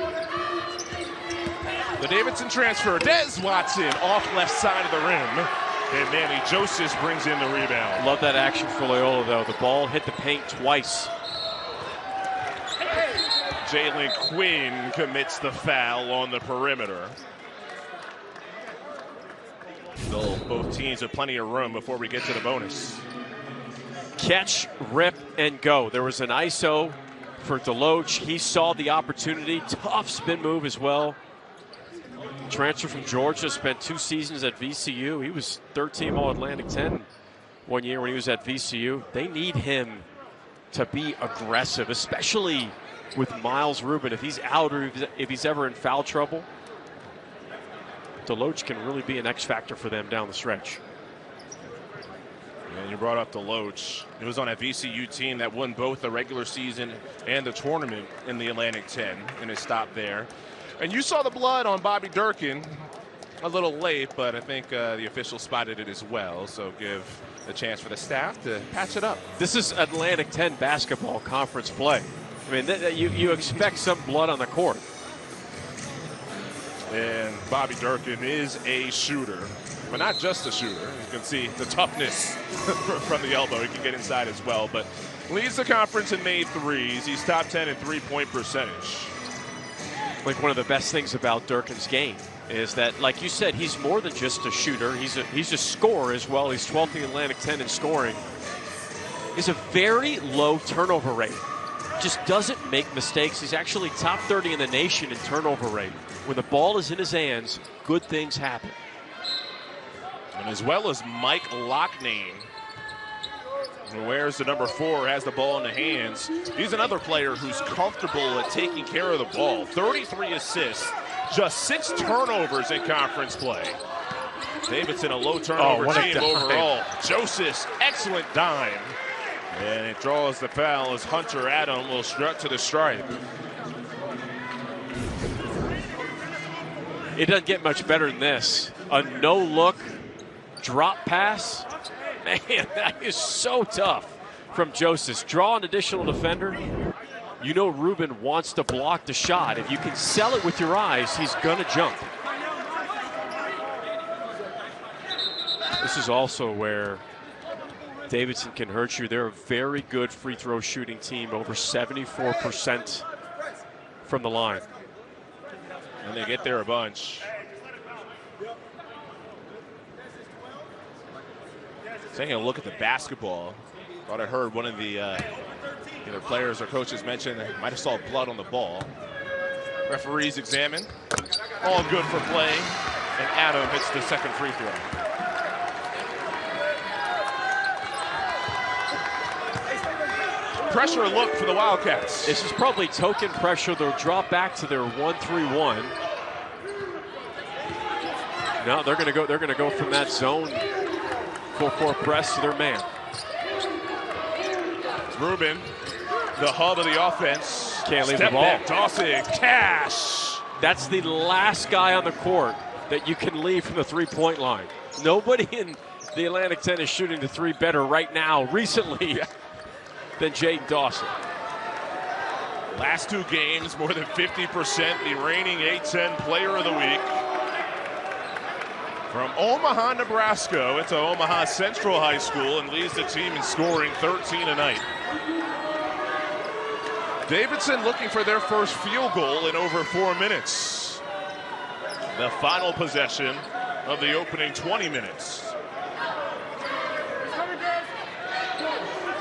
The Davidson transfer, Des Watson, off left side of the rim. And Manny Joseph brings in the rebound. Love that action for Loyola, though. The ball hit the paint twice. Jalen Quinn commits the foul on the perimeter. Still, both teams have plenty of room before we get to the bonus. Catch, rip, and go. There was an ISO for Deloach. He saw the opportunity. Tough spin move as well. Transfer from Georgia, spent 2 seasons at VCU. He was third-team All-Atlantic 10 one year when he was at VCU. They need him to be aggressive, especially with Miles Rubin. If he's out or if he's ever in foul trouble, Deloach can really be an X factor for them down the stretch. And you brought up Deloach. He was on a VCU team that won both the regular season and the tournament in the Atlantic 10, and it stopped there. And you saw the blood on Bobby Durkin a little late, but I think the official spotted it as well. So give a chance for the staff to patch it up. This is Atlantic 10 basketball conference play. I mean, you expect some blood on the court. And Bobby Durkin is a shooter, but not just a shooter. You can see the toughness from the elbow. He can get inside as well, but leads the conference in made threes. He's top 10 in three-point percentage. Like, one of the best things about Durkin's game is that, like you said, he's more than just a shooter. He's a scorer as well. He's 12th in the Atlantic 10 in scoring. He's a very low turnover rate. Just doesn't make mistakes. He's actually top 30 in the nation in turnover rate. When the ball is in his hands, good things happen. And as well as Mike Locknane, who wears the number 4, has the ball in the hands. He's another player who's comfortable at taking care of the ball. 33 assists, just 6 turnovers in conference play. Davidson, a low turnover team overall. Joseph, excellent dime. And it draws the foul as Hunter Adam will strut to the stripe. It doesn't get much better than this. A no-look drop pass. Man, that is so tough from Joseph. Draw an additional defender. You know Rubin wants to block the shot. If you can sell it with your eyes, he's going to jump. This is also where Davidson can hurt you. They're a very good free throw shooting team, over 74% from the line. And they get there a bunch. Taking a look at the basketball, thought I heard one of the either players or coaches mention they might have saw blood on the ball. Referees examine. All good for play. And Adam hits the second free throw. Pressure look for the Wildcats. This is probably token pressure. They'll drop back to their 1-3-1. No, they're going to go. They're going to go from that zone full-court press to their man. Rubin, the hub of the offense. Can't leave Step the ball. back, Dawson, cash. That's the last guy on the court that you can leave from the three-point line. Nobody in the Atlantic 10 is shooting the three better right now, recently, than Jayden Dawson. Last two games, more than 50%, the reigning A-10 player of the week. From Omaha, Nebraska, went to Omaha Central High School and leads the team in scoring 13 a night. Davidson looking for their first field goal in over 4 minutes. The final possession of the opening 20 minutes.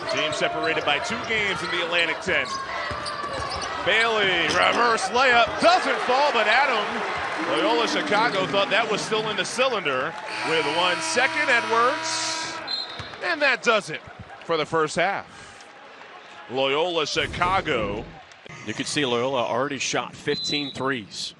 The team separated by 2 games in the Atlantic 10. Bailey, reverse layup, doesn't fall, but Adam, Loyola Chicago thought that was still in the cylinder with 1 second. Edwards, and that does it for the first half. Loyola Chicago. You could see Loyola already shot 15 threes,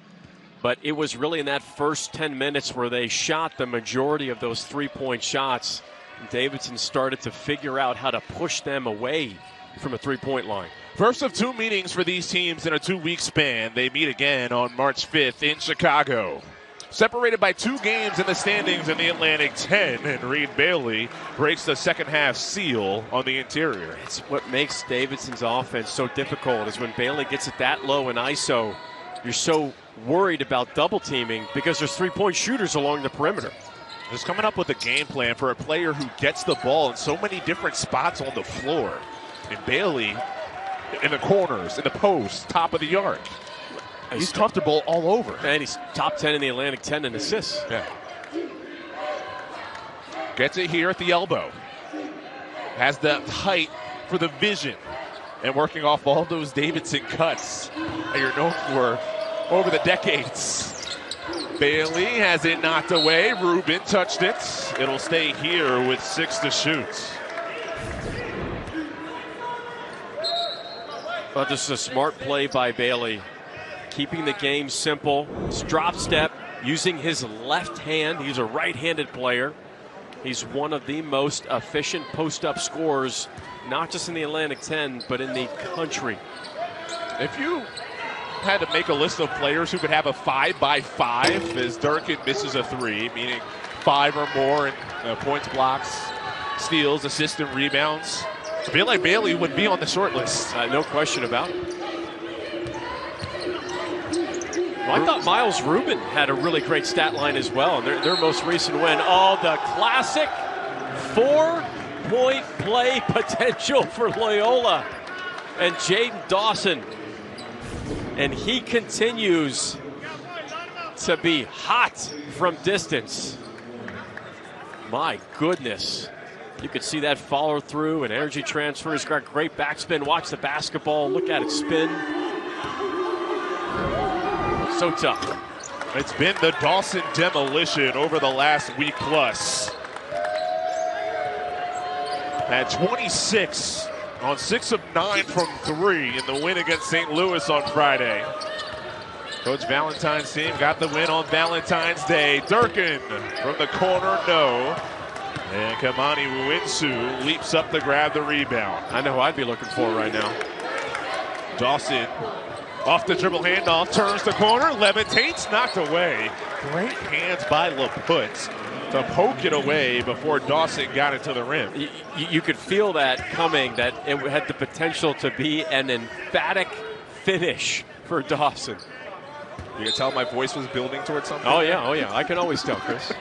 but it was really in that first 10 minutes where they shot the majority of those three-point shots. Davidson started to figure out how to push them away from a three-point line. First of 2 meetings for these teams in a 2-week span. They meet again on March 5th in Chicago. Separated by 2 games in the standings in the Atlantic 10, and Reed Bailey breaks the second half seal on the interior. It's what makes Davidson's offense so difficult is when Bailey gets it that low in ISO, you're so worried about double teaming because there's three-point shooters along the perimeter. Just coming up with a game plan for a player who gets the ball in so many different spots on the floor. And Bailey in the corners, in the post, top of the arc. He's comfortable all over. And he's top 10 in the Atlantic 10 in assists. Yeah. Gets it here at the elbow. Has the height for the vision. And working off all those Davidson cuts that you're known for over the decades. Bailey has it knocked away. Rubin touched it. It'll stay here with 6 to shoot. Well, this is a smart play by Bailey. Keeping the game simple. Drop step, using his left hand. He's a right-handed player. He's one of the most efficient post-up scorers, not just in the Atlantic 10, but in the country. If you had to make a list of players who could have a 5x5 as Durkin misses a 3, meaning 5 or more in points, blocks, steals, assists, and rebounds, I feel like Bailey would be on the short list. No question about it. Well, I thought Miles Rubin had a really great stat line as well. Their most recent win. Oh, the classic 4-point play potential for Loyola and Jayden Dawson. And he continues to be hot from distance. My goodness. You could see that follow through and energy transfer. He's got great backspin. Watch the basketball. Look at it spin. So tough. It's been the Dawson demolition over the last week plus. At 26 on 6 of 9 from 3 in the win against St. Louis on Friday. Coach Valentine's team got the win on Valentine's Day. Durkin from the corner, no. And Kamani Winsu leaps up to grab the rebound. I know who I'd be looking for right now. Dawson off the dribble handoff, turns the corner, levitates, knocked away. Great hands by LaPut to poke it away before Dawson got it to the rim. You could feel that coming, that it had the potential to be an emphatic finish for Dawson. You can tell my voice was building towards something. Oh yeah, I can always tell, Chris.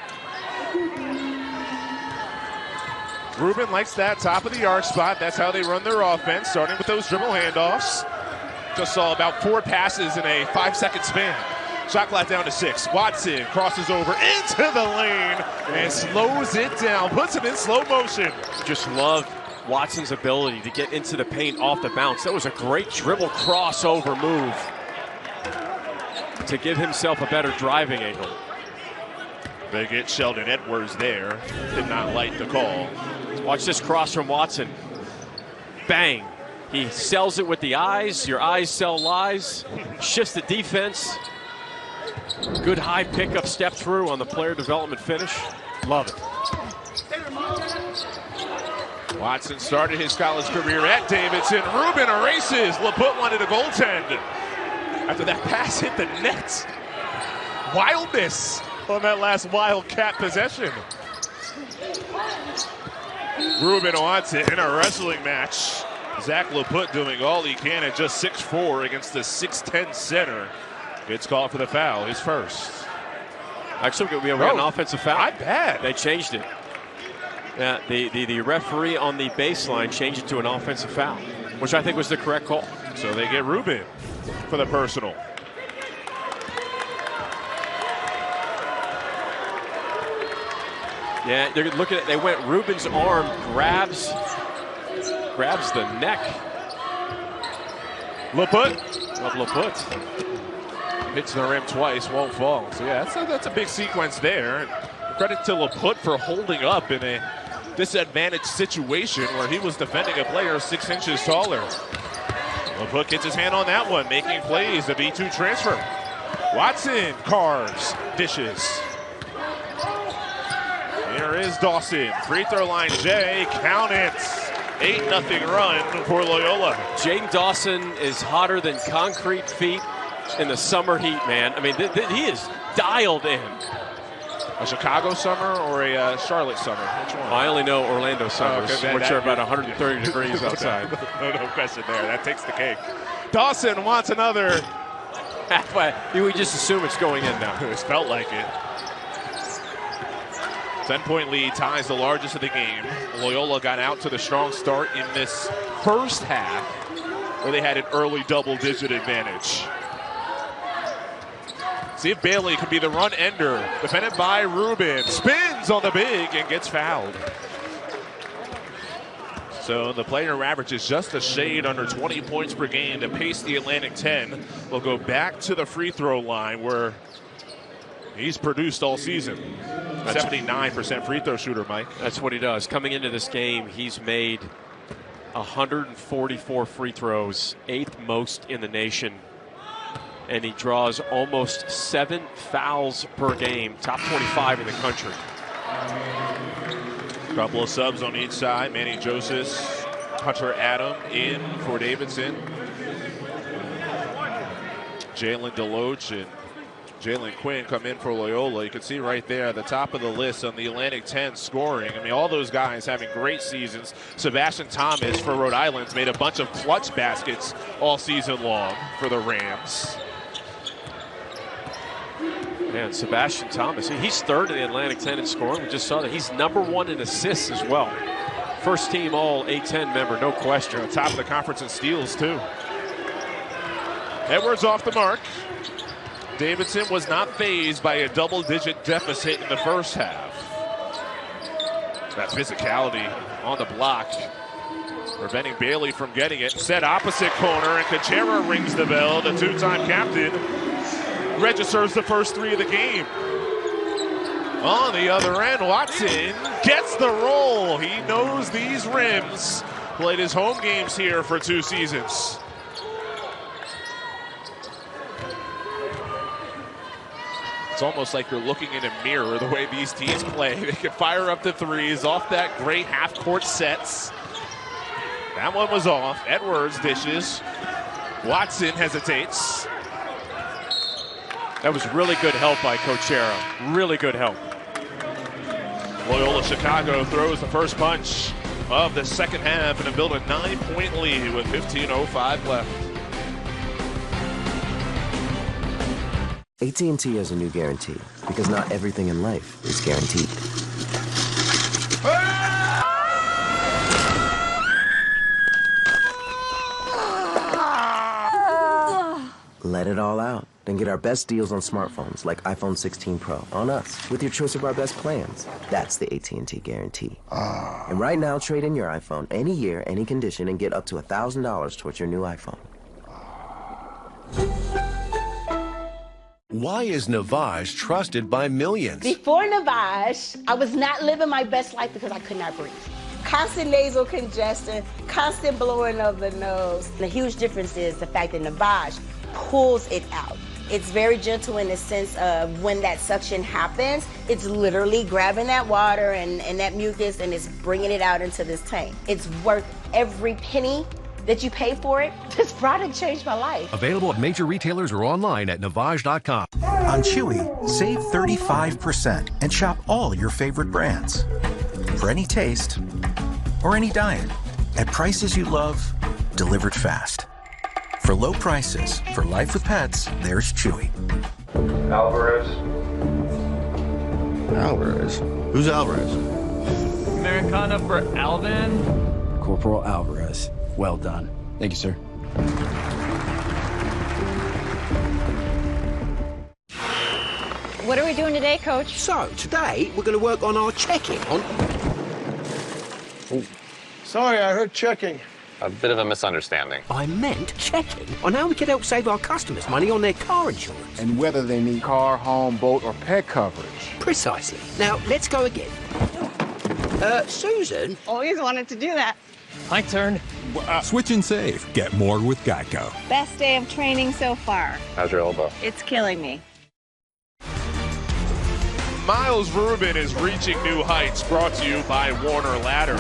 Rubin likes that top of the arc spot. That's how they run their offense, starting with those dribble handoffs. Just saw about 4 passes in a 5-second span. Shot clock down to 6. Watson crosses over into the lane and slows it down, puts it in slow motion. Just love Watson's ability to get into the paint off the bounce. That was a great dribble crossover move to give himself a better driving angle. They get Sheldon Edwards there. Did not like the call. Watch this cross from Watson. Bang. He sells it with the eyes. Your eyes sell lies. Shifts the defense. Good high pickup step through on the player development finish. Love it. Watson started his college career at Davidson. Rubin erases. LaPut wanted a goaltend. After that pass hit the net. Wildness on that last Wildcat possession. Rubin wants it in a wrestling match. Zach LaPut doing all he can at just 6'4" against the 6'10" center. Gets called for the foul, his first. Actually, we have an offensive foul. Not bad. They changed it. Yeah, the referee on the baseline changed it to an offensive foul, which I think was the correct call. So they get Rubin for the personal. Yeah, they're looking at. They went Rubin's arm grabs the neck. LaPut. Of LaPut. Hits the rim twice, won't fall. So yeah, that's a big sequence there. Credit to LaPut for holding up in a disadvantaged situation where he was defending a player 6 inches taller. LaPut gets his hand on that one, making plays, the V2 transfer. Watson carves, dishes. Here is Dawson, free throw line Jay, count it. 8-0 run for Loyola. Jayden Dawson is hotter than concrete feet in the summer heat, man. I mean, he is dialed in. A Chicago summer or a Charlotte summer? Which one? I only know Orlando summers, which are about 130 degrees outside. No question there. That takes the cake. Dawson wants another. We just assume it's going in now. It's felt like it. 10-point lead ties the largest of the game. Loyola got out to the strong start in this first half where they had an early double-digit advantage. See if Bailey can be the run ender. Defended by Rubin. Spins on the big and gets fouled. So the player averages just a shade under 20 points per game to pace the Atlantic 10. We'll go back to the free throw line where he's produced all season. 79% free throw shooter, Mike. That's what he does. Coming into this game, he's made 144 free throws, 8th most in the nation. And he draws almost 7 fouls per game, top 25 in the country. Couple of subs on each side. Manny Joseph, Hunter Adam in for Davidson. Jalen DeLoach and Jalen Quinn come in for Loyola. You can see right there at the top of the list on the Atlantic 10 scoring. I mean, all those guys having great seasons. Sebastian Thomas for Rhode Island's made a bunch of clutch baskets all season long for the Rams. Man, Sebastian Thomas, he's 3rd in the Atlantic 10 in scoring. We just saw that. He's #1 in assists as well. First team all A10 member, no question. On top of the conference in steals, too. Edwards off the mark. Davidson was not fazed by a double-digit deficit in the first half. That physicality on the block, preventing Bailey from getting it. Set opposite corner, and Kuchera rings the bell. The 2-time captain registers the first 3 of the game. On the other end, Watson gets the roll. He knows these rims. Played his home games here for 2 seasons. It's almost like you're looking in a mirror the way these teams play. They can fire up the threes off that great half-court sets. That one was off. Edwards dishes. Watson hesitates. That was really good help by Kuchera. Really good help. Loyola Chicago throws the first punch of the second half and build a 9-point lead with 15:05 left. AT&T has a new guarantee because not everything in life is guaranteed. Let it all out. Then get our best deals on smartphones like iPhone 16 Pro on us with your choice of our best plans. That's the AT&T guarantee. And right now, trade in your iPhone any year, any condition, and get up to $1,000 towards your new iPhone. Why is Navage trusted by millions? Before Navage, I was not living my best life because I could not breathe. Constant nasal congestion, constant blowing of the nose. The huge difference is the fact that Navage pulls it out. It's very gentle in the sense of when that suction happens, it's literally grabbing that water and that mucus and it's bringing it out into this tank. It's worth every penny that you pay for it. This product changed my life. Available at major retailers or online at Navage.com. On Chewy, save 35% and shop all your favorite brands. For any taste or any diet, at prices you love, delivered fast. For low prices, for life with pets, there's Chewy. Alvarez. Alvarez? Who's Alvarez? Americana for Alvin. Corporal Alvarez. Well done. Thank you, sir. What are we doing today, Coach? So, today we're going to work on our checking on... Oh. Sorry, I heard checking. A bit of a misunderstanding. I meant checking on how we can help save our customers money on their car insurance. And whether they need car, home, boat, or pet coverage. Precisely. Now, let's go again. Susan? Always wanted to do that. My turn. Switch and save. Get more with Geico. Best day of training so far. How's your elbow? It's killing me. Miles Rubin is reaching new heights, brought to you by Warner Ladder.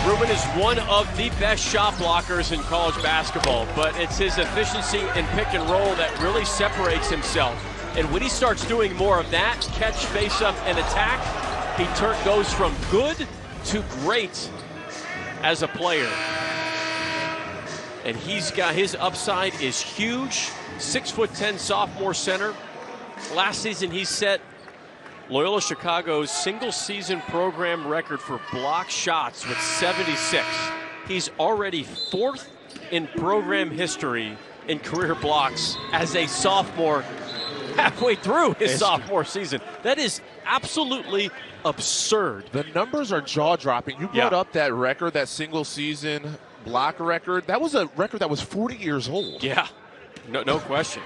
Rubin is one of the best shot blockers in college basketball, but it's his efficiency in pick and roll that really separates himself. And when he starts doing more of that, catch, face up, and attack, he goes from good to great as a player. And he's got his upside is huge. 6'10" sophomore center. Last season he set Loyola Chicago's single-season program record for block shots with 76. He's already fourth in program history in career blocks as a sophomore halfway through his sophomore season. That is absolutely absurd. The numbers are jaw-dropping. You brought up that record, that single-season block record. That was a record that was 40 years old. Yeah, no question.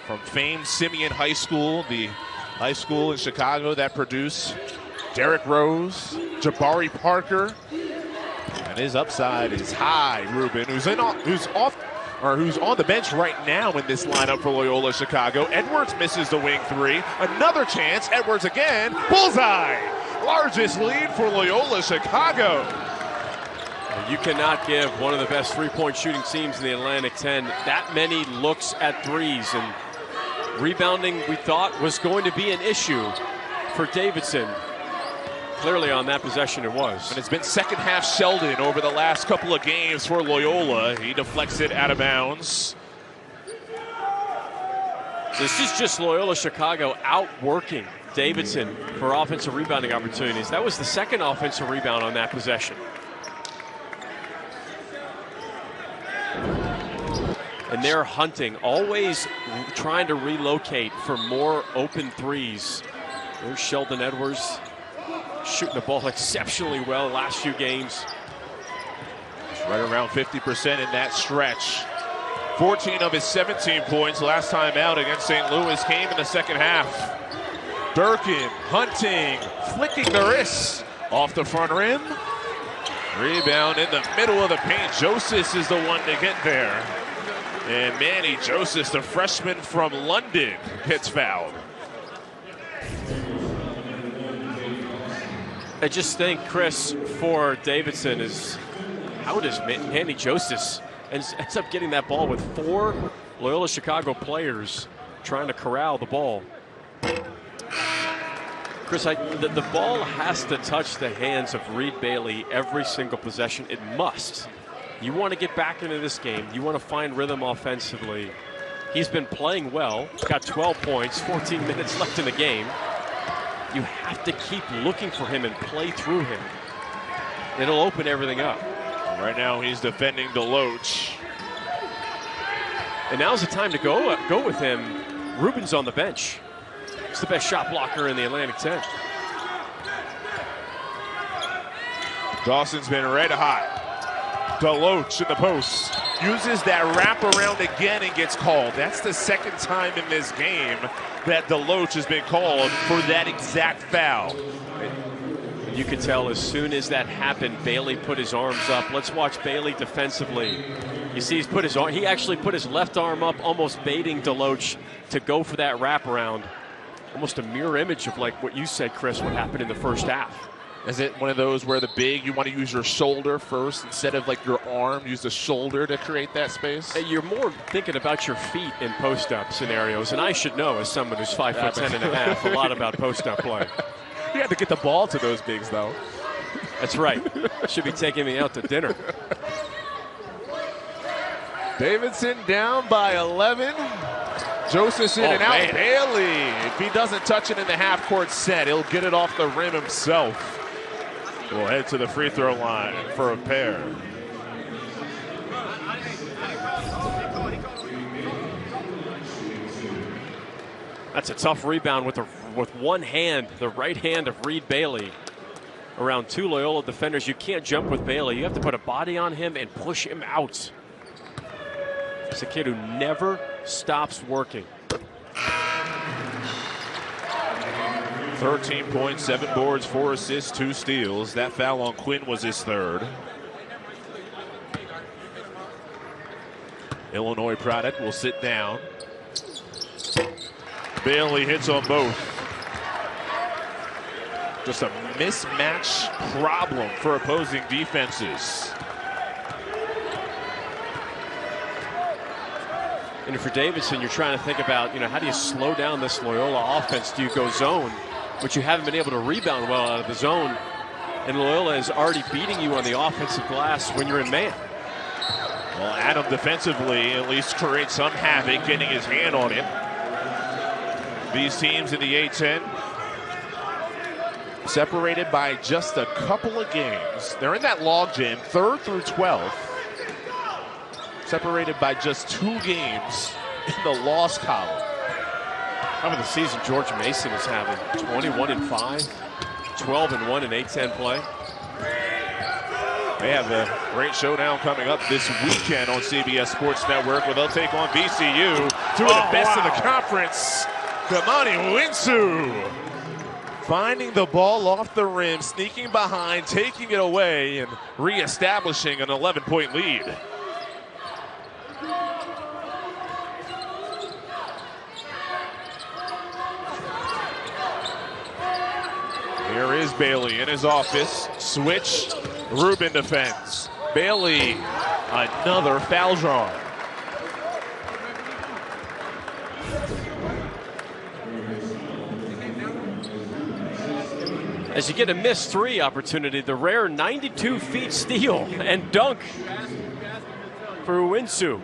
From famed Simeon High School, the high school in Chicago that produced Derrick Rose, Jabari Parker, and his upside is high. Rubin, who's on the bench right now in this lineup for Loyola Chicago. Edwards misses the wing three. Another chance. Edwards again. Bullseye. Largest lead for Loyola Chicago. You cannot give one of the best three-point shooting teams in the Atlantic 10 that many looks at threes, and rebounding, we thought, was going to be an issue for Davidson. Clearly on that possession it was. And it's been second half Sheldon over the last couple of games for Loyola. He deflects it out of bounds. This is just Loyola Chicago outworking Davidson for offensive rebounding opportunities. That was the second offensive rebound on that possession. And they're hunting, always trying to relocate for more open threes. There's Sheldon Edwards shooting the ball exceptionally well last few games. It's right around 50% in that stretch. 14 of his 17 points last time out against St. Louis came in the second half. Durkin hunting, flicking the wrists off the front rim. Rebound in the middle of the paint. Joseph is the one to get there. And Manny Joseph, the freshman from London, gets fouled. I just think, Chris, for Davidson is how does Manny Joseph ends up getting that ball with four Loyola Chicago players trying to corral the ball. Chris, the ball has to touch the hands of Reed Bailey every single possession. It must. You want to get back into this game. You want to find rhythm offensively. He's been playing well. He's got 12 points, 14 minutes left in the game. You have to keep looking for him and play through him. It'll open everything up. Right now he's defending DeLoach. And now's the time to go with him. Rubin's on the bench. He's the best shot blocker in the Atlantic 10. Dawson's been red hot. Deloach in the post. Uses that wraparound again and gets called. That's the second time in this game that Deloach has been called for that exact foul. You could tell as soon as that happened, Bailey put his arms up. Let's watch Bailey defensively. You see he actually put his left arm up, almost baiting Deloach to go for that wraparound. Almost a mirror image of like what you said, Chris, what happened in the first half. Is it one of those where the big, you want to use your shoulder first instead of like your arm, use the shoulder to create that space? You're more thinking about your feet in post-up scenarios, and I should know as someone who's 5'10" and a half a lot about post-up play. You had to get the ball to those bigs, though. That's right. Should be taking me out to dinner. Davidson down by 11. Josephson and out. Man. Bailey, if he doesn't touch it in the half-court set, he'll get it off the rim himself. We'll head to the free throw line for a pair. That's a tough rebound with one hand, the right hand of Reed Bailey. Around two Loyola defenders, you can't jump with Bailey. You have to put a body on him and push him out. It's a kid who never stops working. 13 points, 7 boards, 4 assists, 2 steals. That foul on Quinn was his third. Illinois product will sit down. Bailey hits on both. Just a mismatch problem for opposing defenses. And for Davidson, you're trying to think about, how do you slow down this Loyola offense? Do you go zone? But you haven't been able to rebound well out of the zone. And Loyola is already beating you on the offensive glass when you're in man. Well, Adam defensively at least creates some havoc, getting his hand on it. These teams in the A-10 separated by just a couple of games. They're in that logjam, 3rd through 12th. Separated by just 2 games in the loss column. How about the season George Mason is having? 21-5, 12-1 in A-10 play. They have a great showdown coming up this weekend on CBS Sports Network, where they'll take on VCU, two of the best in the conference. Kamani Winsu finding the ball off the rim, sneaking behind, taking it away, and reestablishing an 11-point lead. Here is Bailey in his office. Switch. Rubin defends. Bailey, another foul draw. As you get a missed 3 opportunity, the rare 92 feet steal and dunk for Winsu.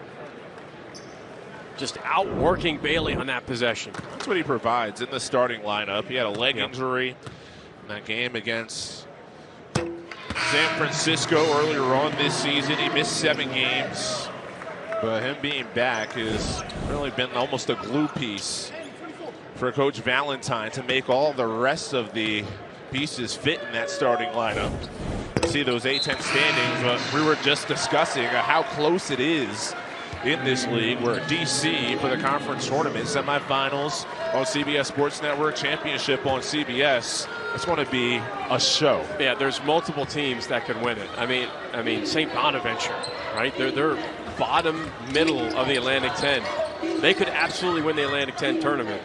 Just outworking Bailey on that possession. That's what he provides in the starting lineup. He had a leg injury in that game against San Francisco earlier on this season. He missed 7 games. But him being back has really been almost a glue piece for Coach Valentine to make all the rest of the pieces fit in that starting lineup. See those A-10 standings, but we were just discussing how close it is in this league. We're at DC for the conference tournament, semifinals on CBS Sports Network, championship on CBS. It's going to be a show. Yeah, there's multiple teams that could win it. I mean, St. Bonaventure, right? They're bottom middle of the Atlantic 10. They could absolutely win the Atlantic 10 tournament.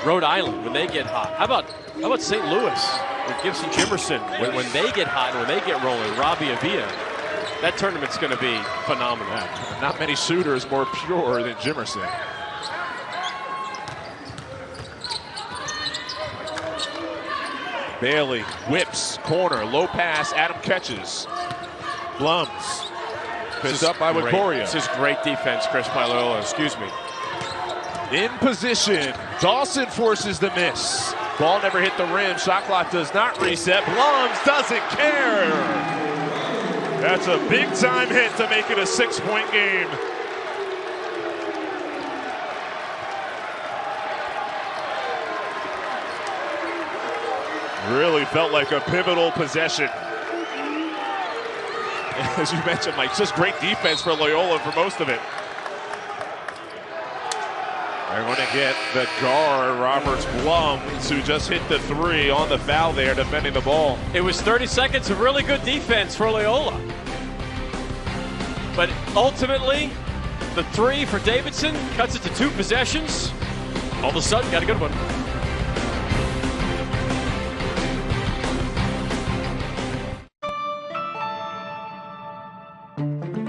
Rhode Island, when they get hot. How about St. Louis with Gibson Jimerson? When they get hot, when they get rolling, Robbie Avila. That tournament's going to be phenomenal. Yeah, not many shooters more pure than Jimerson. Bailey whips, corner, low pass, Adam catches. Blums. Pissed up by Wikoria. This is great defense, Chris, by Loyola, excuse me. In position, Dawson forces the miss. Ball never hit the rim, shot clock does not reset. Blums doesn't care. That's a big time hit to make it a 6-point game. Really felt like a pivotal possession. As you mentioned, Mike, just great defense for Loyola for most of it. They're going to get the guard, Roberts Blums, who just hit the three on the foul there, defending the ball. It was 30 seconds of really good defense for Loyola. But ultimately, the three for Davidson cuts it to 2 possessions. All of a sudden, got a good one.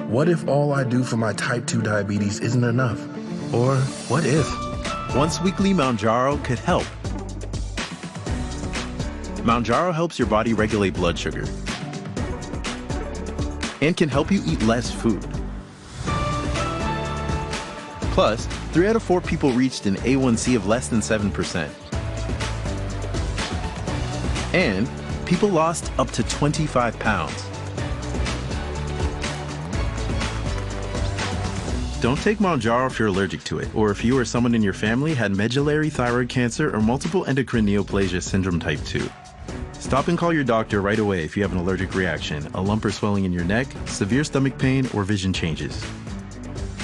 What if all I do for my type 2 diabetes isn't enough? Or what if once weekly Mounjaro could help? Mounjaro helps your body regulate blood sugar and can help you eat less food. Plus, 3 out of 4 people reached an A1C of less than 7%. And people lost up to 25 pounds. Don't take Mounjaro if you're allergic to it, or if you or someone in your family had medullary thyroid cancer or multiple endocrine neoplasia syndrome type 2. Stop and call your doctor right away if you have an allergic reaction, a lump or swelling in your neck, severe stomach pain, or vision changes.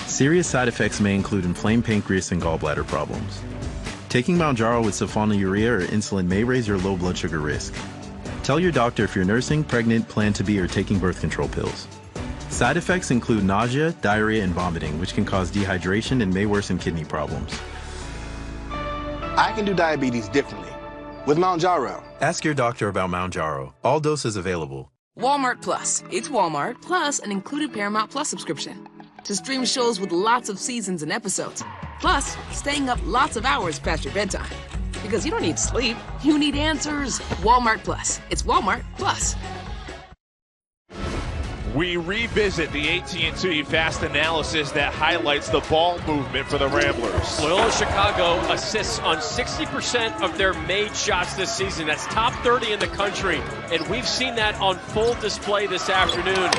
Serious side effects may include inflamed pancreas and gallbladder problems. Taking Mounjaro with sulfonylurea or insulin may raise your low blood sugar risk. Tell your doctor if you're nursing, pregnant, plan to be, or taking birth control pills. Side effects include nausea, diarrhea, and vomiting, which can cause dehydration and may worsen kidney problems. I can do diabetes differently with Mounjaro. Ask your doctor about Mounjaro. All doses available. Walmart Plus. It's Walmart plus an included Paramount Plus subscription to stream shows with lots of seasons and episodes. Plus, staying up lots of hours past your bedtime. Because you don't need sleep, you need answers. Walmart Plus. It's Walmart Plus. We revisit the AT&T Fast Analysis that highlights the ball movement for the Ramblers. Loyola Chicago assists on 60% of their made shots this season. That's top 30 in the country, and we've seen that on full display this afternoon.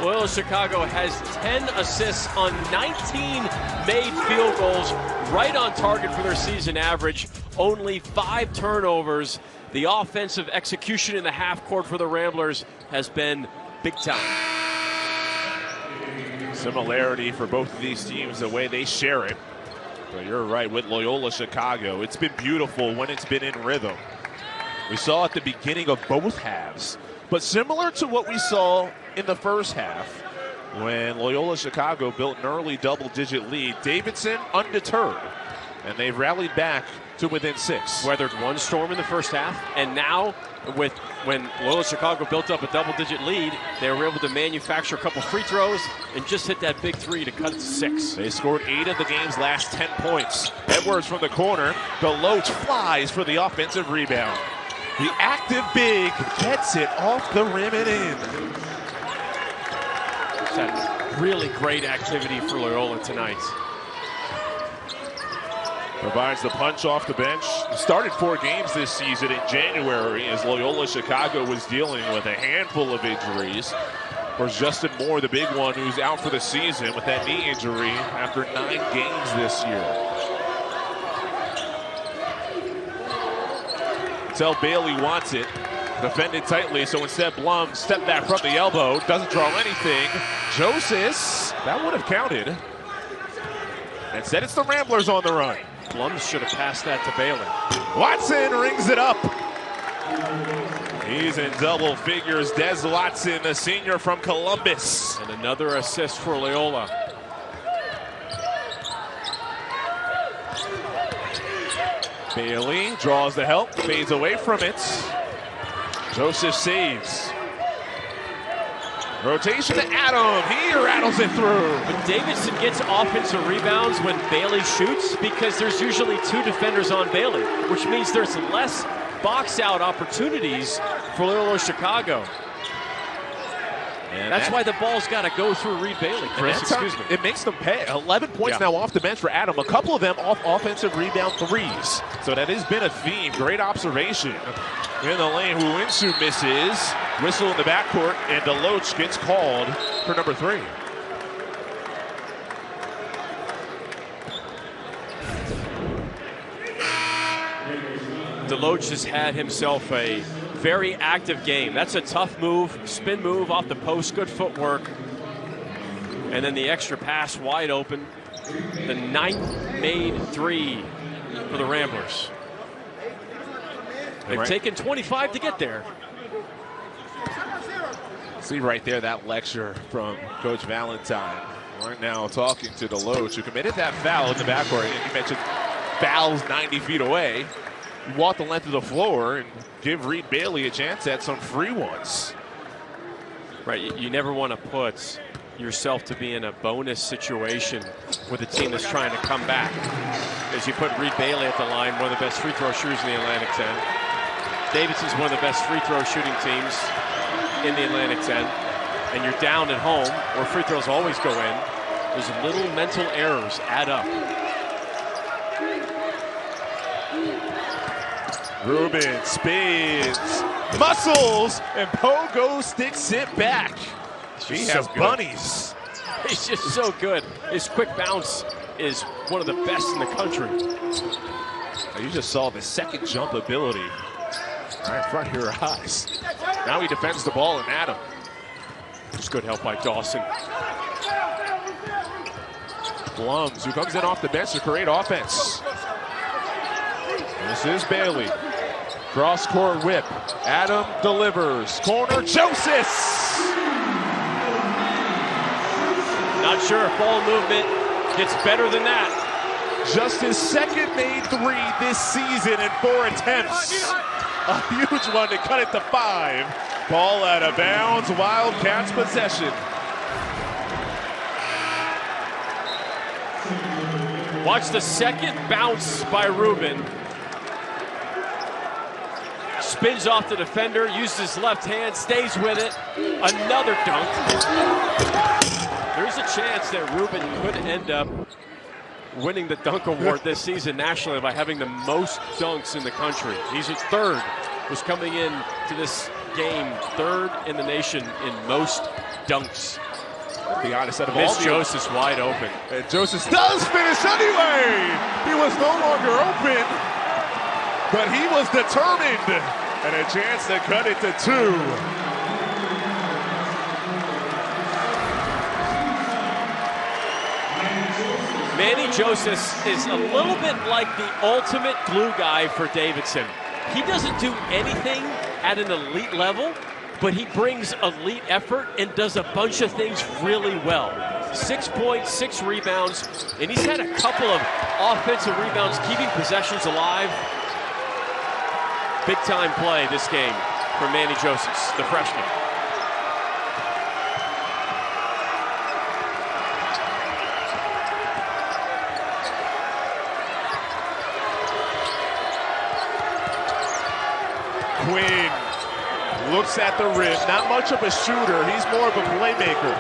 Loyola Chicago has 10 assists on 19 made field goals, right on target for their season average. Only 5 turnovers. The offensive execution in the half court for the Ramblers has been big time. Similarity for both of these teams, the way they share it. But you're right, with Loyola Chicago, it's been beautiful when it's been in rhythm. We saw at the beginning of both halves, but similar to what we saw in the first half, when Loyola Chicago built an early double-digit lead, Davidson undeterred, and they've rallied back to within 6. Weathered one storm in the first half, and now when Loyola Chicago built up a double-digit lead, they were able to manufacture a couple free throws and just hit that big 3 to cut it to 6. They scored 8 of the game's last 10 points. Edwards from the corner. DeLoach flies for the offensive rebound. The active big gets it off the rim and in. Had really great activity for Loyola tonight. Provides the punch off the bench. Started 4 games this season in January as Loyola Chicago was dealing with a handful of injuries. Of course, Justin Moore, the big one, who's out for the season with that knee injury after 9 games this year. Tell Bailey wants it. Defended tightly, so instead Blum stepped back from the elbow. Doesn't draw anything. Joseph, that would have counted. Instead, it's the Ramblers on the run. Blum should have passed that to Bailey. Watson rings it up. He's in double figures. Des Watson, the senior from Columbus. And another assist for Loyola. Bailey draws the help, fades away from it. Joseph saves. Rotation to Adam. He rattles it through. But Davidson gets offensive rebounds when Bailey shoots because there's usually 2 defenders on Bailey, which means there's less box out opportunities for Loyola Chicago. And that's why the ball's got to go through Reed Bailey, Chris. Excuse me. It makes them pay. 11 points now off the bench for Adam. A couple of them off offensive rebound threes. So that has been a theme. Great observation. In the lane, Huinsu misses. Whistle in the backcourt, and DeLoach gets called for number 3. DeLoach has had himself a very active game. That's a tough move, spin move off the post, good footwork. And then the extra pass wide open. The 9th made 3 for the Ramblers. They've taken 25 to get there. See right there that lecture from Coach Valentine. Right now talking to Deloach, who committed that foul in the backcourt. And you mentioned fouls 90 feet away. You walk the length of the floor and give Reed Bailey a chance at some free ones. Right, you never want to put yourself to be in a bonus situation with a team that's trying to come back. As you put Reed Bailey at the line, one of the best free throw shooters in the Atlantic 10. Davidson's one of the best free throw shooting teams in the Atlantic 10. And you're down at home where free throws always go in. Those little mental errors add up. Rubin spins, muscles, and Pogo sticks it back. He has bunnies. He's just so good. His quick bounce is one of the best in the country. You just saw the second jump ability right in front of your eyes. Now he defends the ball and Adam. Just good help by Dawson. Blums, who comes in off the bench to create offense. This is Bailey. Cross-court whip. Adam delivers. Corner, Joseph! Not sure if ball movement gets better than that. Just his second made 3 this season in 4 attempts. A huge one to cut it to 5. Ball out of bounds, Wildcats possession. Watch the second bounce by Rubin. Spins off the defender, uses his left hand, stays with it. Another dunk. There's a chance that Rubin could end up winning the dunk award this season nationally by having the most dunks in the country. He's at 3rd, was coming in to this game 3rd in the nation in most dunks. To be honest, out of all Joseph's wide open. And Joseph does finish anyway. He was no longer open, but he was determined. And a chance to cut it to 2. Manny Joseph is a little bit like the ultimate glue guy for Davidson. He doesn't do anything at an elite level, but he brings elite effort and does a bunch of things really well. 6 points, 6 rebounds, and he's had a couple of offensive rebounds, keeping possessions alive. Big time play this game for Manny Joseph, the freshman. Quinn looks at the rim. Not much of a shooter. He's more of a playmaker.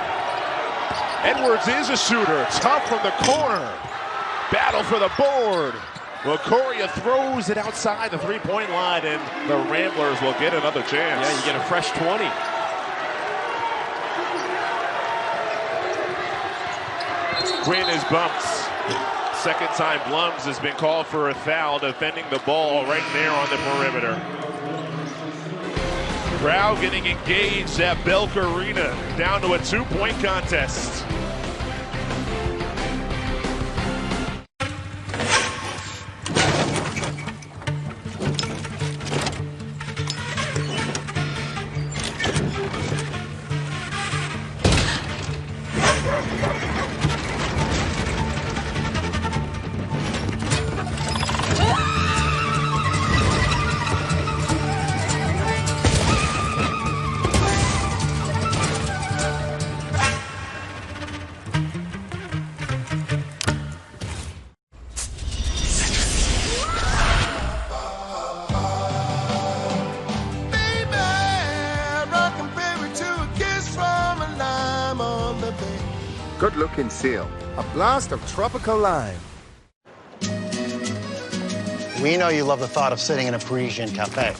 Edwards is a shooter. Tough from the corner. Battle for the board. LaCoria throws it outside the three-point line, and the Ramblers will get another chance. Yeah, you get a fresh 20. Quinn is bumped. Second time Blums has been called for a foul, defending the ball right there on the perimeter. Crowd getting engaged at Belk Arena, down to a 2-point contest. Good-looking seal. A blast of tropical lime. We know you love the thought of sitting in a Parisian cafe.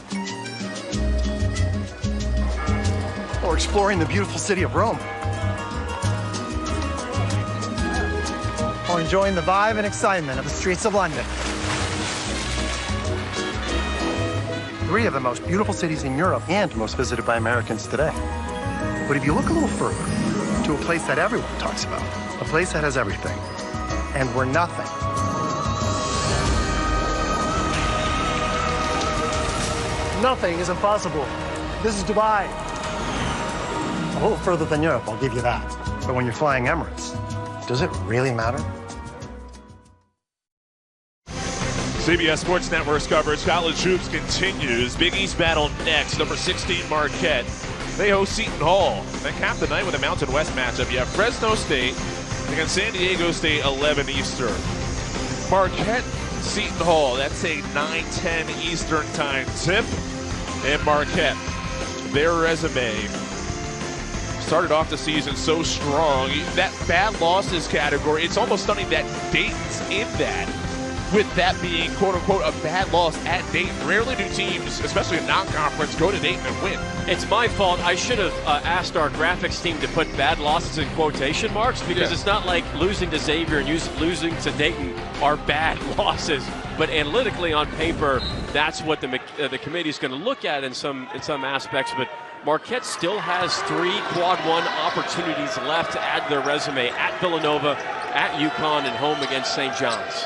Or exploring the beautiful city of Rome. Or enjoying the vibe and excitement of the streets of London. 3 of the most beautiful cities in Europe and most visited by Americans today. But if you look a little further, to a place that everyone talks about, a place that has everything, and where nothing. Nothing is impossible. This is Dubai. A little further than Europe, I'll give you that. But when you're flying Emirates, does it really matter? CBS Sports Network's coverage. College hoops continues. Big East battle next. Number 16 Marquette. They host Seton Hall. Then cap the night with a Mountain West matchup. You have Fresno State against San Diego State, 11 Eastern. Marquette, Seton Hall. That's a 9-10 Eastern time tip. And Marquette, their resume started off the season so strong. That bad losses category, it's almost stunning that Dayton's in that. With that being, quote-unquote, a bad loss at Dayton. Rarely do teams, especially in non-conference, go to Dayton and win. It's my fault. I should have asked our graphics team to put bad losses in quotation marks because it's not like losing to Xavier and losing to Dayton are bad losses. But analytically on paper, that's what the committee is going to look at in some aspects. But Marquette still has 3 quad 1 opportunities left to add to their resume at Villanova, at UConn, and home against St. John's.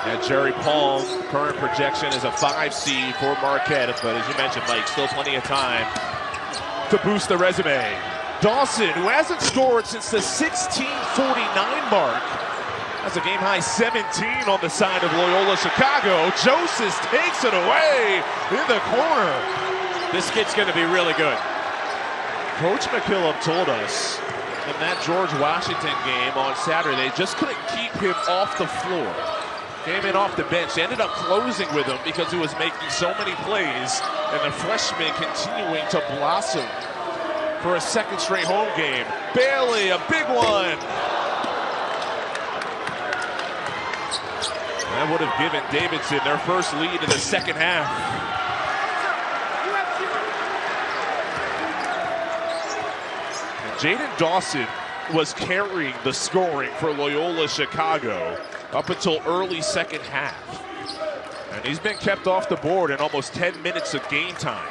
And Jerry Palm, current projection is a 5 seed for Marquette, but as you mentioned, Mike, still plenty of time to boost the resume. Dawson, who hasn't scored since the 16:49 mark, has a game-high 17 on the side of Loyola Chicago. Joseph takes it away in the corner. This kid's going to be really good. Coach McKillop told us in that George Washington game on Saturday, just couldn't keep him off the floor. Came in off the bench, ended up closing with him because he was making so many plays, and the freshman continuing to blossom for a second straight home game. Bailey, a big one. That would have given Davidson their first lead in the second half. Jayden Dawson was carrying the scoring for Loyola Chicago up until early second half. And he's been kept off the board in almost 10 minutes of game time.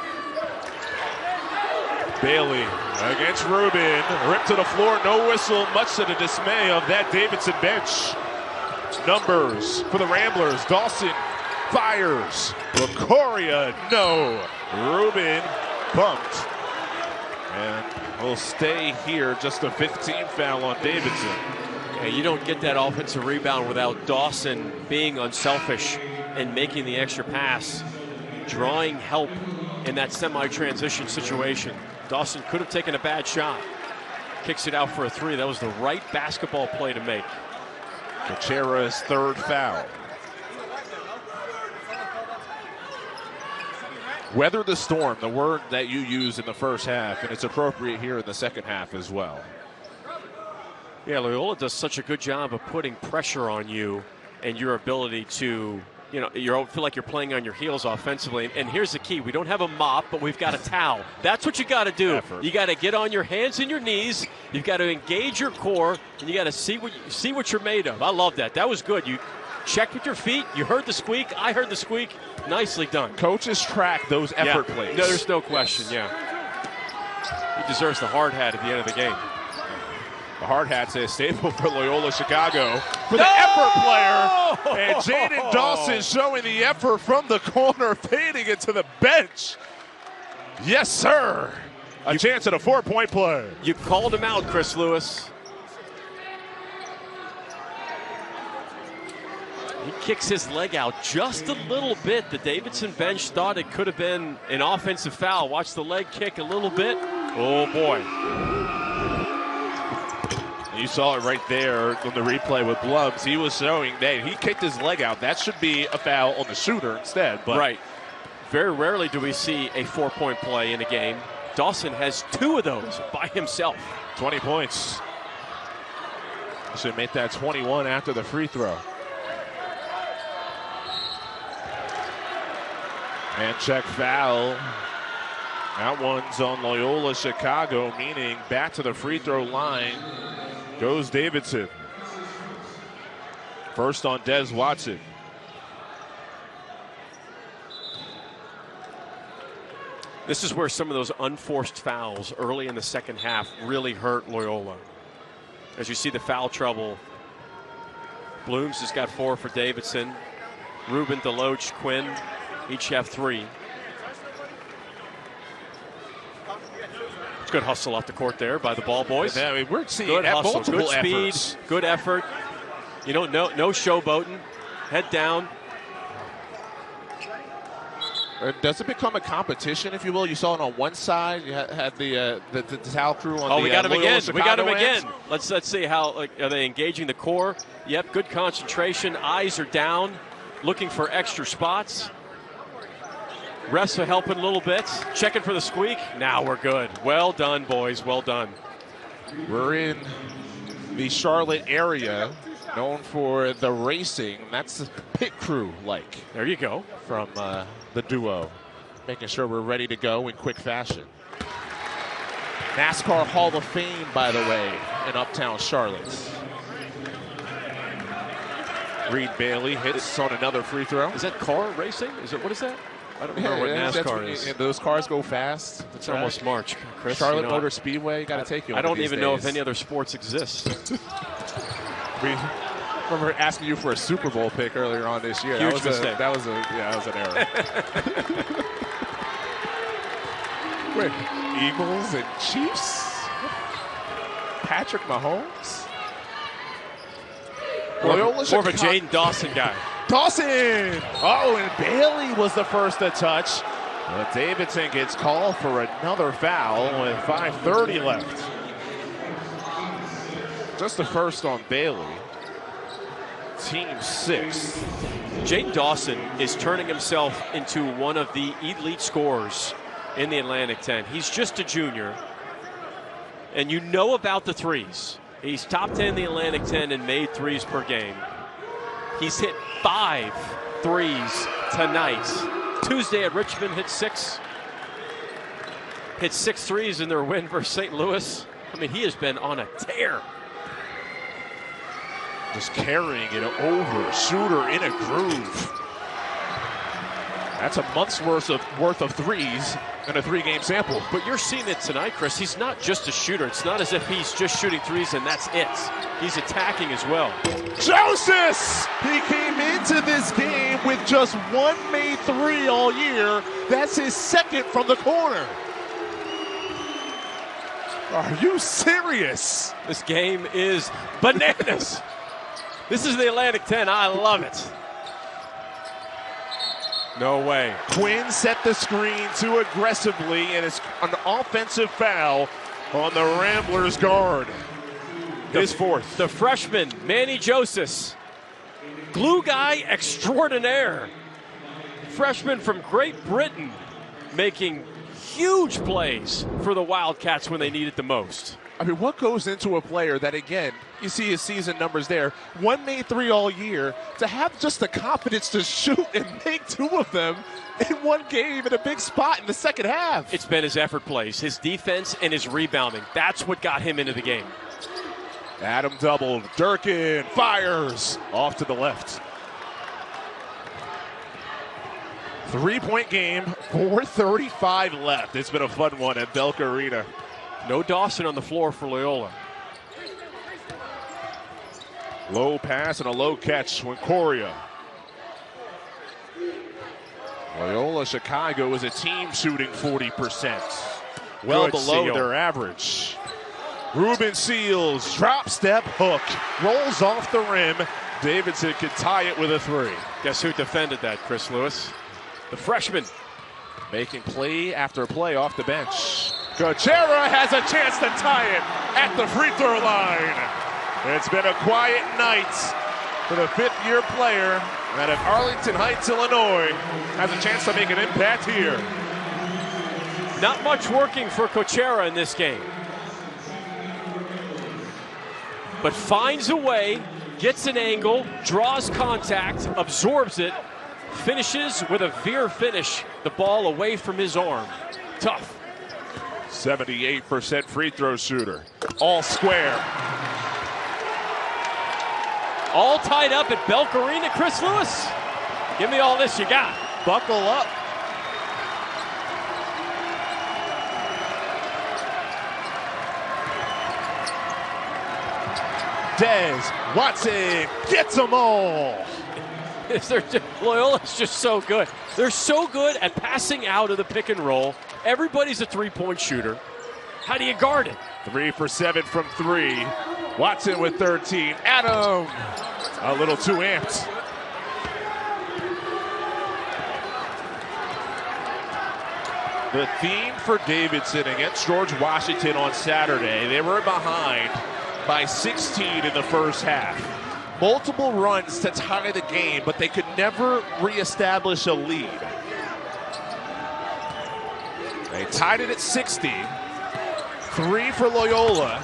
Bailey against Rubin, ripped to the floor, no whistle, much to the dismay of that Davidson bench. Numbers for the Ramblers. Dawson fires. LaCoria, no. Rubin bumped. And will stay here, just a 15 foul on Davidson. Yeah, you don't get that offensive rebound without Dawson being unselfish and making the extra pass, drawing help in that semi-transition situation. Dawson could have taken a bad shot. Kicks it out for a 3. That was the right basketball play to make. Gutierrez's 3rd foul. Weather the storm, the word that you use in the first half, and it's appropriate here in the second half as well. Yeah, Loyola does such a good job of putting pressure on you and your ability to, you feel like you're playing on your heels offensively. And here's the key. We don't have a mop, but we've got a towel. That's what you got to do. Effort. You got to get on your hands and your knees. You've got to engage your core, and you got to see what you're made of. I love that. That was good. You checked with your feet. You heard the squeak. I heard the squeak. Nicely done. Coaches track those effort plays. No, there's no question, He deserves the hard hat at the end of the game. The hard hat's a staple for Loyola Chicago for the effort player. And Jayden Dawson showing the effort from the corner, fading it to the bench. Yes, sir. A chance at a 4-point play. You called him out, Chris Lewis. He kicks his leg out just a little bit. The Davidson bench thought it could have been an offensive foul. Watch the leg kick a little bit. Oh, boy. You saw it right there on the replay with Blubs. He was showing that he kicked his leg out. That should be a foul on the shooter instead. But right. Very rarely do we see a 4-point play in a game. Dawson has 2 of those by himself. 20 points. He should make that 21 after the free throw. And check foul. That one's on Loyola Chicago, meaning back to the free throw line goes Davidson. First on Des Watson. This is where some of those unforced fouls early in the second half really hurt Loyola. As you see the foul trouble, Blooms has got 4 for Davidson. Rubin, Deloach, Quinn each have 3. It's good hustle off the court there by the ball boys. Yeah, I mean, we're seeing good hustle, multiple good speed, efforts. good effort. You know, no showboating. Head down. Does it become a competition, if you will? You saw it on one side. You had the towel crew on the we got him Loyola again. Chicago We got him end. again. Let's see how are they engaging the core. Yep, good concentration. Eyes are down, looking for extra spots. Refs are helping a little bit. Checking for the squeak. Now we're good. Well done, boys. Well done. We're in the Charlotte area, known for the racing. That's the pit crew like. There you go. From the duo. Making sure we're ready to go in quick fashion. NASCAR Hall of Fame, by the way, in Uptown Charlotte. Reed Bailey hits on another free throw. Is that car racing? What is that? I don't remember what NASCAR is. And those cars go fast. It's almost March, Chris. Charlotte Motor Speedway, got to take you. I don't even know if any other sports exist. We remember asking you for a Super Bowl pick earlier on this year. Huge mistake. That was an error. Wait, Eagles and Chiefs? Patrick Mahomes? Loyola More of a Jayden Dawson guy. Dawson! Oh, and Bailey was the first to touch. But Davidson gets called for another foul with 5:30 left. Just the first on Bailey. Team 6. Jayden Dawson is turning himself into one of the elite scorers in the Atlantic 10. He's just a junior. And you know about the threes. He's top 10 in the Atlantic 10 and made threes per game. He's hit 5 threes tonight. Tuesday at Richmond hit 6. Hit 6 threes in their win versus St. Louis. I mean, he has been on a tear. Just carrying it over. Shooter in a groove. That's a month's worth of threes in a 3-game sample. But you're seeing it tonight, Chris. He's not just a shooter. It's not as if he's just shooting threes and that's it. He's attacking as well. Joseph! He came into this game with just 1 made 3 all year. That's his second from the corner. Are you serious? This game is bananas. This is the Atlantic 10. I love it. No way. Quinn set the screen too aggressively, and it's an offensive foul on the Ramblers guard. His fourth. The freshman, Manny Joseph, glue guy extraordinaire. Freshman from Great Britain, making huge plays for the Wildcats when they need it the most. I mean, what goes into a player that, again, you see his season numbers there, 1 made 3 all year, to have just the confidence to shoot and make 2 of them in 1 game in a big spot in the second half. It's been his effort plays, his defense, and his rebounding. That's what got him into the game. Adam doubled. Durkin fires off to the left. 3-point game, 4:35 left. It's been a fun one at Belk Arena. No Dawson on the floor for Loyola. Low pass and a low catch when Coria. Loyola Chicago is a team shooting 40%. Well below their average. Ruben Seals, drop step hook, rolls off the rim. Davidson can tie it with a 3. Guess who defended that, Chris Lewis? The freshman. Making play after play off the bench. Gachera has a chance to tie it at the free throw line. It's been a quiet night for the 5th-year player out of Arlington Heights, Illinois. Has a chance to make an impact here. Not much working for Gachera in this game. But finds a way, gets an angle, draws contact, absorbs it, finishes with a veer finish, the ball away from his arm. Tough. 78% free throw shooter. All square. All tied up at Belk Arena, Chris Lewis. Give me all this you got. Buckle up. Dez, Watson gets them all. Loyola's just so good. They're so good at passing out of the pick and roll. Everybody's a three-point shooter. How do you guard it? 3 for 7 from 3. Watson with 13. Adam, a little too amped. The theme for Davidson against George Washington on Saturday, they were behind by 16 in the first half. Multiple runs to tie the game, but they could never reestablish a lead. They tied it at 60. 3 for Loyola.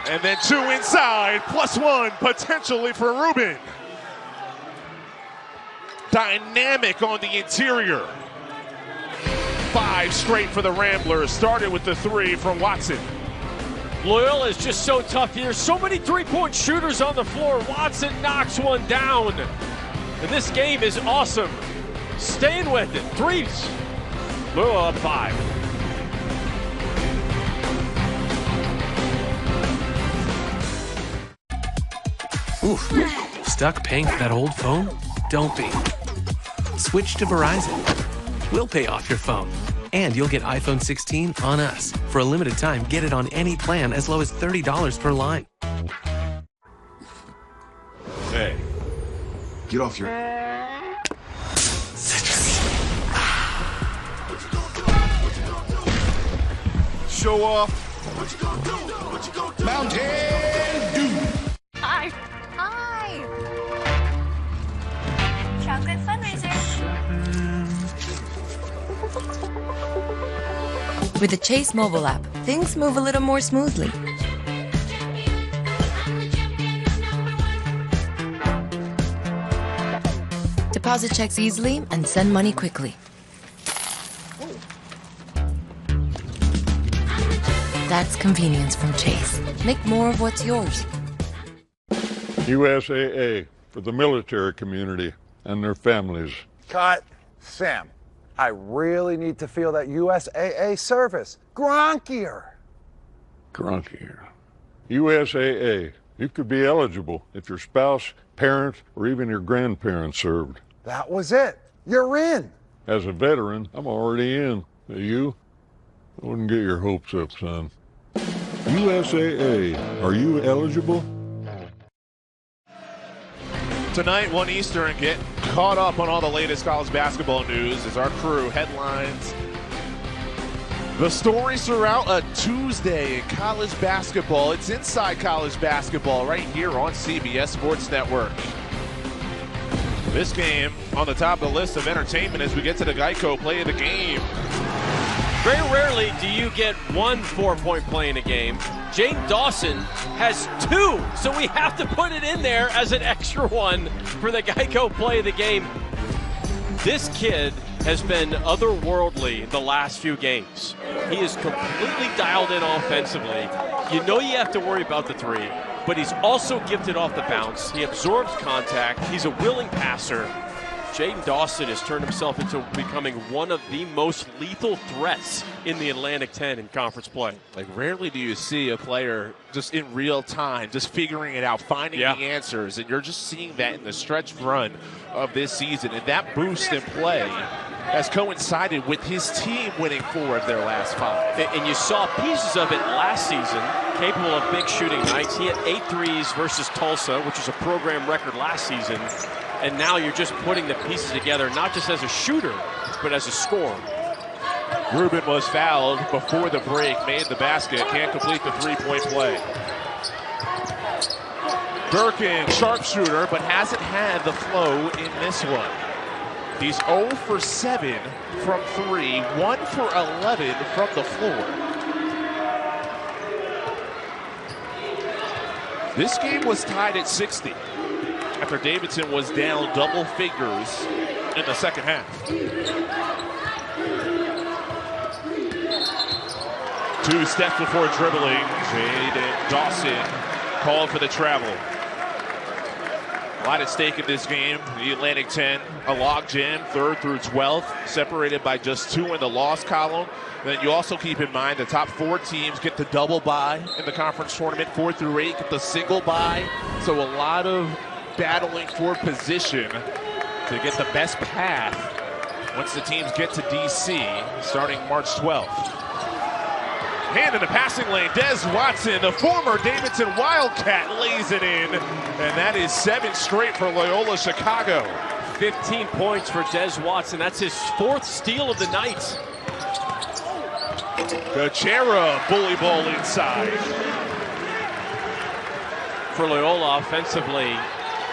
And then 2 inside, +1 potentially for Rubin. Dynamic on the interior. 5 straight for the Ramblers. Started with the 3 from Watson. Loyola is just so tough. There's so many three-point shooters on the floor. Watson knocks one down. And this game is awesome. Staying with it. Threes. Loyola up 5. Oof. Stuck paying for that old phone? Don't be. Switch to Verizon. We'll pay off your phone. And you'll get iPhone 16 on us. For a limited time, get it on any plan as low as $30 per line. Hey. Get off your... Show off. Mountain Dew. Hi. Hi. Chocolate fundraiser. With the Chase mobile app, things move a little more smoothly. Deposit checks easily and send money quickly. That's convenience from Chase. Make more of what's yours. USAA for the military community and their families. Cut. Sam, I really need to feel that USAA service. Gronkier. Gronkier. USAA. You could be eligible if your spouse, parent, or even your grandparents served. That was it. You're in. As a veteran, I'm already in. You? I wouldn't get your hopes up, son. USAA. Are you eligible? Tonight, 1 Eastern, get caught up on all the latest college basketball news as our crew headlines the stories throughout a Tuesday in college basketball. It's Inside College Basketball right here on CBS Sports Network. This game on the top of the list of entertainment as we get to the Geico play of the game. Very rarely do you get 1 4-point play in a game. Jayden Dawson has 2, so we have to put it in there as an extra one for the Geico play of the game. This kid has been otherworldly the last few games. He is completely dialed in offensively. You know you have to worry about the 3, but he's also gifted off the bounce. He absorbs contact. He's a willing passer. Jayden Dawson has turned himself into becoming one of the most lethal threats in the Atlantic 10 in conference play. Like, rarely do you see a player just in real time, just figuring it out, finding the answers, and you're just seeing that in the stretch run of this season. And that boost in play has coincided with his team winning 4 of their last 5. And you saw pieces of it last season, capable of big shooting nights. He had 8 threes versus Tulsa, which was a program record last season. And now you're just putting the pieces together, not just as a shooter, but as a scorer. Rubin was fouled before the break, made the basket, can't complete the 3-point play. Durkin, sharpshooter, but hasn't had the flow in this one. He's 0 for 7 from 3, 1 for 11 from the floor. This game was tied at 60 after Davidson was down double figures in the second half. 2 steps before dribbling, Jayden Dawson called for the travel. A lot at stake in this game. The Atlantic 10, a log jam, 3rd through 12th, separated by just 2 in the loss column. Then you also keep in mind the top 4 teams get the double bye in the conference tournament. 4 through 8 get the single bye. So a lot of battling for position to get the best path once the teams get to DC starting March 12th. Hand in the passing lane, Des Watson, the former Davidson Wildcat, lays it in. And that is 7 straight for Loyola Chicago. 15 points for Des Watson. That's his 4th steal of the night. Gachera, bully ball inside. For Loyola offensively,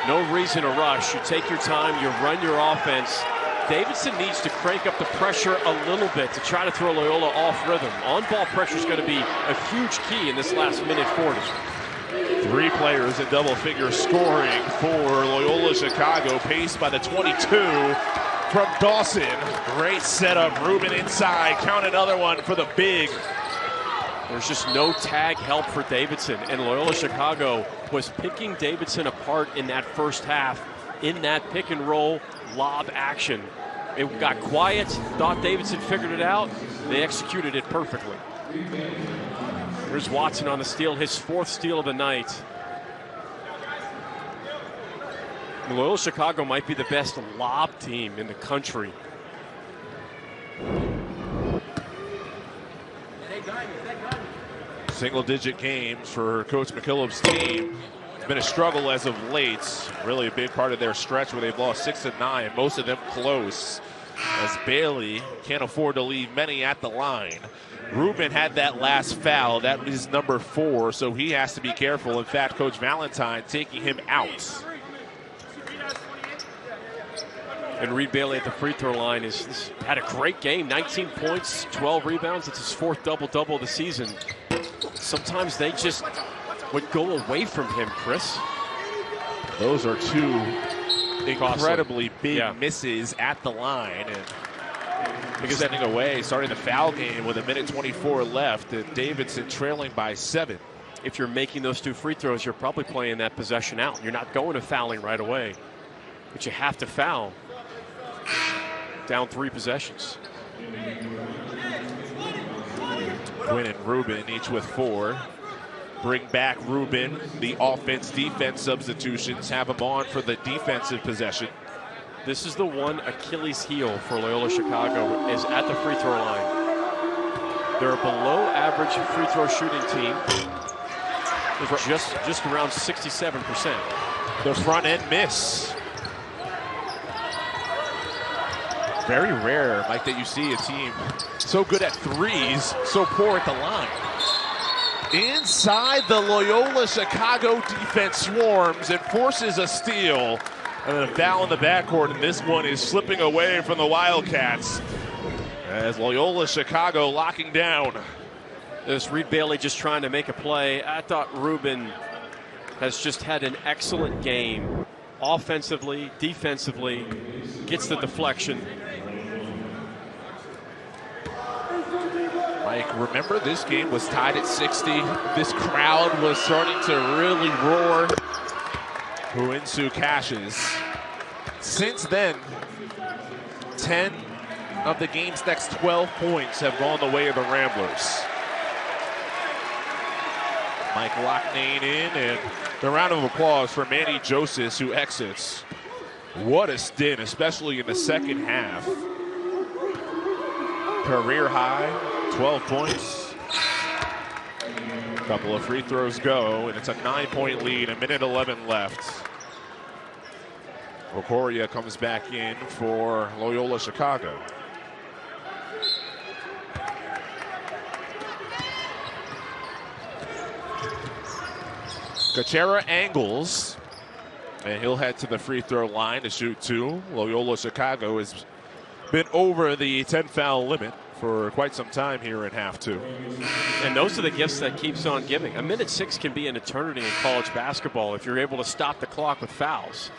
no reason to rush. You take your time, you run your offense. Davidson needs to crank up the pressure a little bit to try to throw Loyola off rhythm. On-ball pressure is going to be a huge key in this last minute 40. 3 players in double figure scoring for Loyola Chicago, paced by the 22 from Dawson. Great setup, Rubin inside, count another one for the big. There's just no tag help for Davidson, and Loyola Chicago was picking Davidson apart in that first half in that pick and roll lob action. It got quiet, thought Davidson figured it out. They executed it perfectly. Here's Watson on the steal, his 4th steal of the night. Loyola Chicago might be the best lob team in the country. Single-digit games for Coach McKillop's team. It's been a struggle as of late. Really a big part of their stretch where they've lost 6 of 9, most of them close, as Bailey can't afford to leave many at the line. Rubin had that last foul. That was number 4, so he has to be careful. In fact, Coach Valentine taking him out. And Reed Bailey at the free throw line has had a great game. 19 points, 12 rebounds. It's his 4th double-double of the season. Sometimes they just would go away from him, Chris. Those are 2 incredibly big misses at the line. And sending away, starting the foul game with 1:24 left, and Davidson trailing by 7. If you're making those 2 free throws, you're probably playing that possession out. You're not going to fouling right away, but you have to foul. Down 3 possessions. Quinn and Rubin each with 4. Bring back Rubin. The offense-defense substitutions have him on for the defensive possession. This is the one Achilles heel for Loyola Chicago, is at the free throw line. They're a below average free throw shooting team. They're just around 67%. The front end miss. Very rare, Mike, that you see a team so good at threes, so poor at the line. Inside, the Loyola Chicago defense swarms and forces a steal. And then a foul in the backcourt, and this one is slipping away from the Wildcats as Loyola Chicago locking down. This Reed Bailey just trying to make a play. I thought Rubin has just had an excellent game. Offensively, defensively, gets the deflection. Mike, remember this game was tied at 60. This crowd was starting to really roar. Huinsu cashes. Since then, 10 of the game's next 12 points have gone the way of the Ramblers. Mike Locknane in, and the round of applause for Manny Joseph, who exits. What a stint, especially in the second half. Career high, 12 points. A couple of free throws go, and it's a 9-point lead, 1:11 left. Okoria comes back in for Loyola Chicago. Gachera angles, and he'll head to the free throw line to shoot 2. Loyola Chicago has been over the 10 foul limit for quite some time here in half 2. And those are the gifts that keeps on giving. 1:06 can be an eternity in college basketball if you're able to stop the clock with fouls.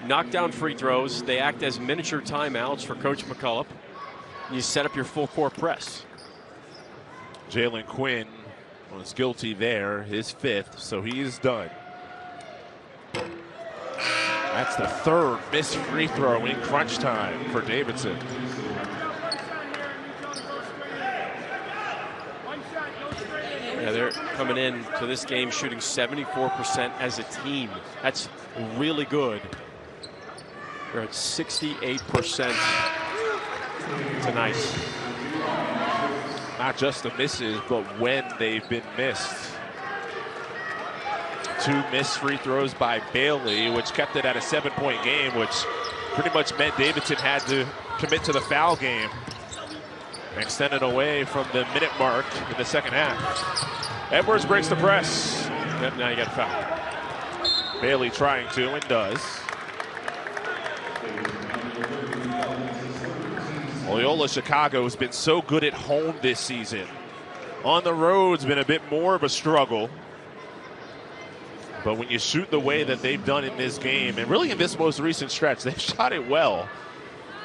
Knockdown free throws, they act as miniature timeouts for Coach McCullough. You set up your full court press. Jalen Quinn was guilty there, his 5th, so he is done. That's the third missed free throw in crunch time for Davidson. Yeah, they're coming in to this game shooting 74% as a team. That's really good. They're at 68% tonight. Not just the misses, but when they've been missed. 2 missed free throws by Bailey, which kept it at a 7-point game, which pretty much meant Davidson had to commit to the foul game. Extended away from the minute mark in the second half. Edwards breaks the press. Yep, now you got foul. Bailey trying to and does. Loyola Chicago has been so good at home this season. On the road's been a bit more of a struggle. But when you shoot the way that they've done in this game, and really in this most recent stretch, they've shot it well.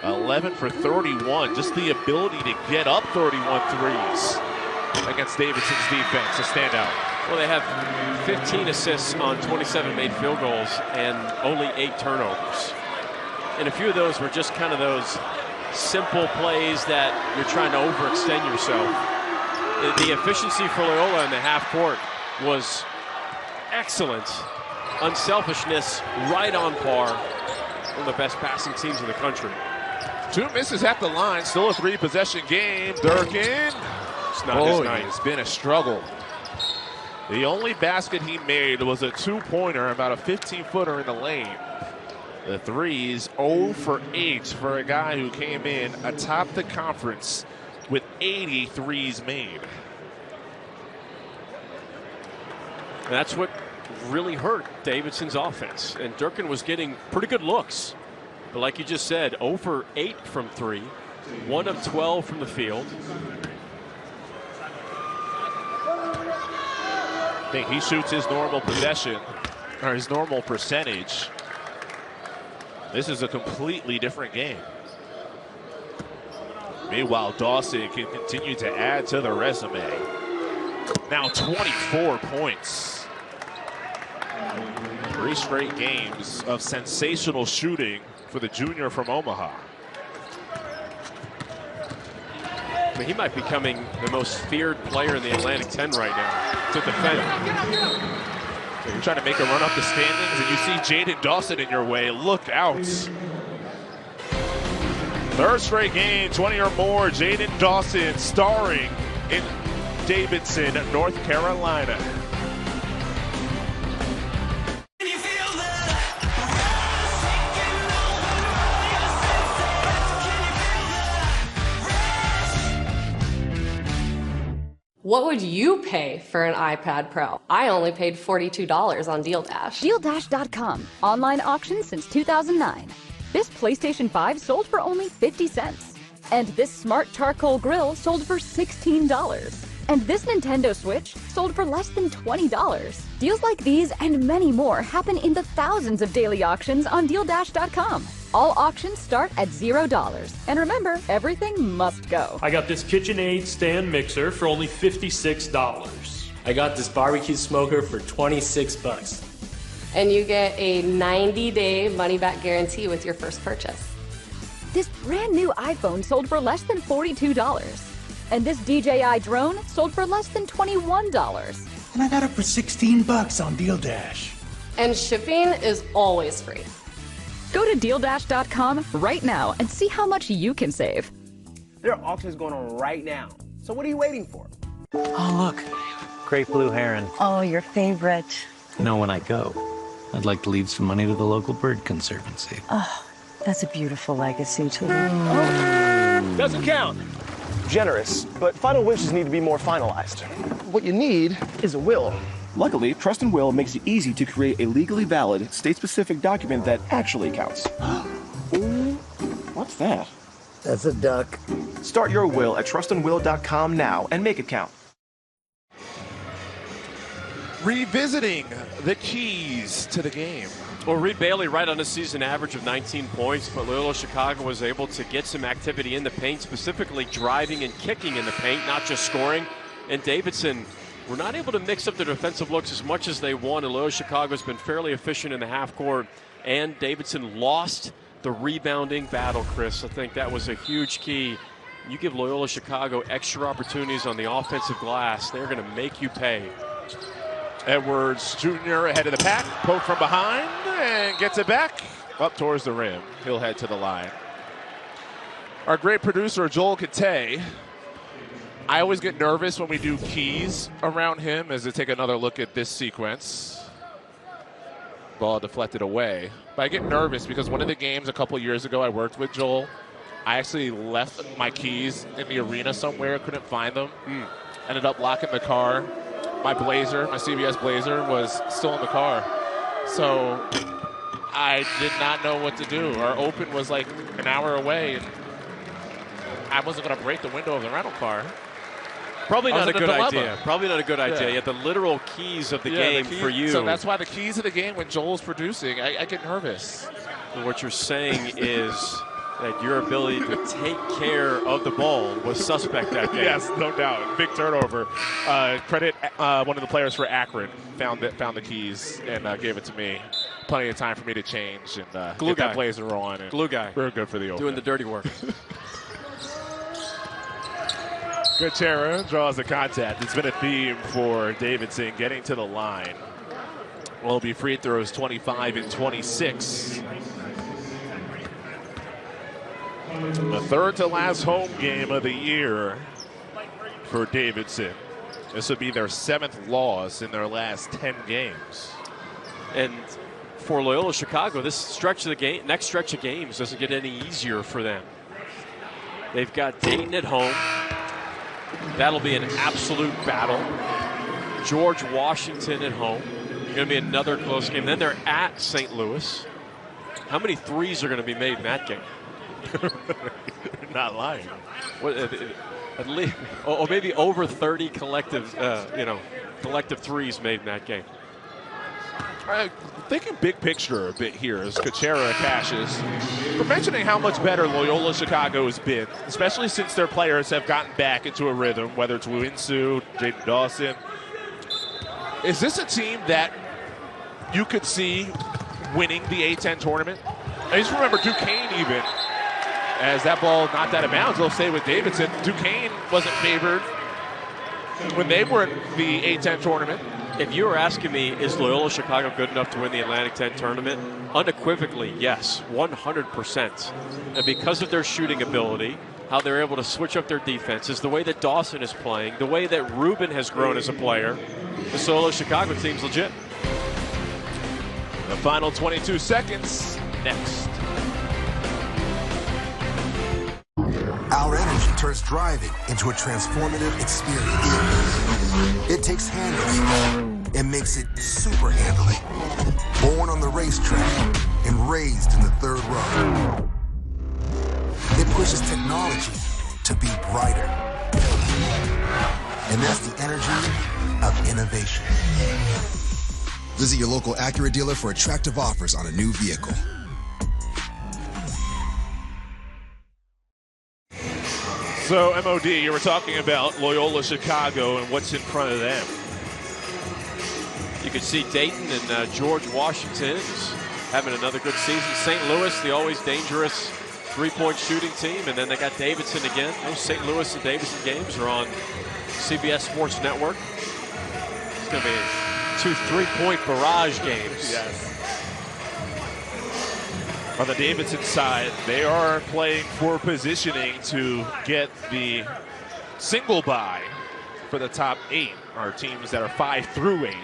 11 for 31, just the ability to get up 31 threes against Davidson's defense, a standout. Well, they have 15 assists on 27 made field goals and only 8 turnovers. And a few of those were just kind of those simple plays that you're trying to overextend yourself. The efficiency for Loyola in the half court was excellent. Unselfishness right on par. One of the best passing teams in the country. 2 misses at the line, still a 3-possession game. Durkin. It's not his night. It's been a struggle. The only basket he made was a 2-pointer, about a 15-footer in the lane. The threes 0 for 8 for a guy who came in atop the conference with 80 threes made. And that's what really hurt Davidson's offense. And Durkin was getting pretty good looks. But like you just said, 0 for 8 from 3, 1 of 12 from the field. I think he shoots his normal possession, or his normal percentage. This is a completely different game. Meanwhile, Dawson can continue to add to the resume. Now 24 points. 3 straight games of sensational shooting for the junior from Omaha. I mean, he might be becoming the most feared player in the Atlantic 10 right now to defend. So you're trying to make a run up the standings, and you see Jayden Dawson in your way. Look out. 3rd straight game, 20 or more. Jayden Dawson starring in Davidson, North Carolina. What would you pay for an iPad Pro? I only paid $42 on Deal Dash. DealDash.com. Online auction since 2009. This PlayStation 5 sold for only 50 cents. And this smart charcoal grill sold for $16. And this Nintendo Switch sold for less than $20. Deals like these and many more happen in the thousands of daily auctions on DealDash.com. All auctions start at $0. And remember, everything must go. I got this KitchenAid stand mixer for only $56. I got this barbecue smoker for $26. And you get a 90-day money-back guarantee with your first purchase. This brand new iPhone sold for less than $42. And this DJI drone sold for less than $21. And I got it for $16 on Deal Dash. And shipping is always free. Go to DealDash.com right now and see how much you can save. There are auctions going on right now. So what are you waiting for? Oh, look. Great blue heron. Oh, your favorite. You know, when I go, I'd like to leave some money to the local bird conservancy. Oh, that's a beautiful legacy to leave. Doesn't count. Generous, but final wishes need to be more finalized. What you need is a will. Luckily, Trust and Will makes it easy to create a legally valid, state-specific document that actually counts. Ooh, what's that? That's a duck. Start your will at trustandwill.com now and make it count. Revisiting the keys to the game. Well, Reed Bailey right on a season average of 19 points, but Loyola Chicago was able to get some activity in the paint, specifically driving and kicking in the paint, not just scoring. And Davidson were not able to mix up their defensive looks as much as they want, and Loyola Chicago has been fairly efficient in the half court and Davidson lost the rebounding battle, Chris. I think that was a huge key. You give Loyola Chicago extra opportunities on the offensive glass, they're going to make you pay. Edwards Jr. ahead of the pack, poke from behind, and gets it back up towards the rim. He'll head to the line. Our great producer, Joel Kate. I always get nervous when we do keys around him as I take another look at this sequence. Ball deflected away. But I get nervous because one of the games a couple years ago I worked with Joel, I actually left my keys in the arena somewhere, couldn't find them. Ended up locking the car. My Blazer, my CBS Blazer, was still in the car. So I did not know what to do. Our open was like an hour away, and I wasn't going to break the window of the rental car. Probably not a good idea. Probably not a good idea. Yeah. You have the literal keys of the game for you. So that's why the keys of the game when Joel's producing, I get nervous. And what you're saying is that your ability to take care of the ball was suspect that game. Yes, no doubt. Big turnover. Credit one of the players for Akron found the keys and gave it to me. Plenty of time for me to change and get that Blazer on. And glue guy. We're good for the open. Doing the dirty work. Gutierrez draws the contact. It's been a theme for Davidson getting to the line. Will be free throws 25 and 26. The third to last home game of the year for Davidson. This would be their 7th loss in their last 10 games. And for Loyola Chicago, this stretch of the game, next stretch of games doesn't get any easier for them. They've got Dayton at home. That'll be an absolute battle. George Washington at home. Going to be another close game. Then they're at St. Louis. How many threes are going to be made in that game? Not lying. What, at least, or maybe over 30 collective, collective threes made in that game. Thinking big picture a bit here as Kuchera cashes. We're mentioning how much better Loyola Chicago has been, especially since their players have gotten back into a rhythm, whether it's Winsu, Jayden Dawson. Is this a team that you could see winning the A-10 tournament? I just remember Duquesne even, as that ball knocked out of bounds, they'll stay with Davidson. Duquesne wasn't favored when they were in the A-10 tournament. If you were asking me, is Loyola Chicago good enough to win the Atlantic 10 tournament? Unequivocally, yes, 100%. And because of their shooting ability, how they're able to switch up their defenses, the way that Dawson is playing, the way that Rubin has grown as a player, the Loyola Chicago team's legit. The final 22 seconds next. Our energy turns driving into a transformative experience. It takes handling and makes it super handling. Born on the racetrack and raised in the third row. It pushes technology to be brighter. And that's the energy of innovation. Visit your local Acura dealer for attractive offers on a new vehicle. So, MOD, you were talking about Loyola Chicago and what's in front of them. You can see Dayton and George Washington is having another good season. St. Louis, the always dangerous three-point shooting team, and then they got Davidson again. Those St. Louis and Davidson games are on CBS Sports Network. It's going to be 2 3-point barrage games. Yes. On the Davidson side, they are playing for positioning to get the single bye for the top 8. Our teams that are 5 through 8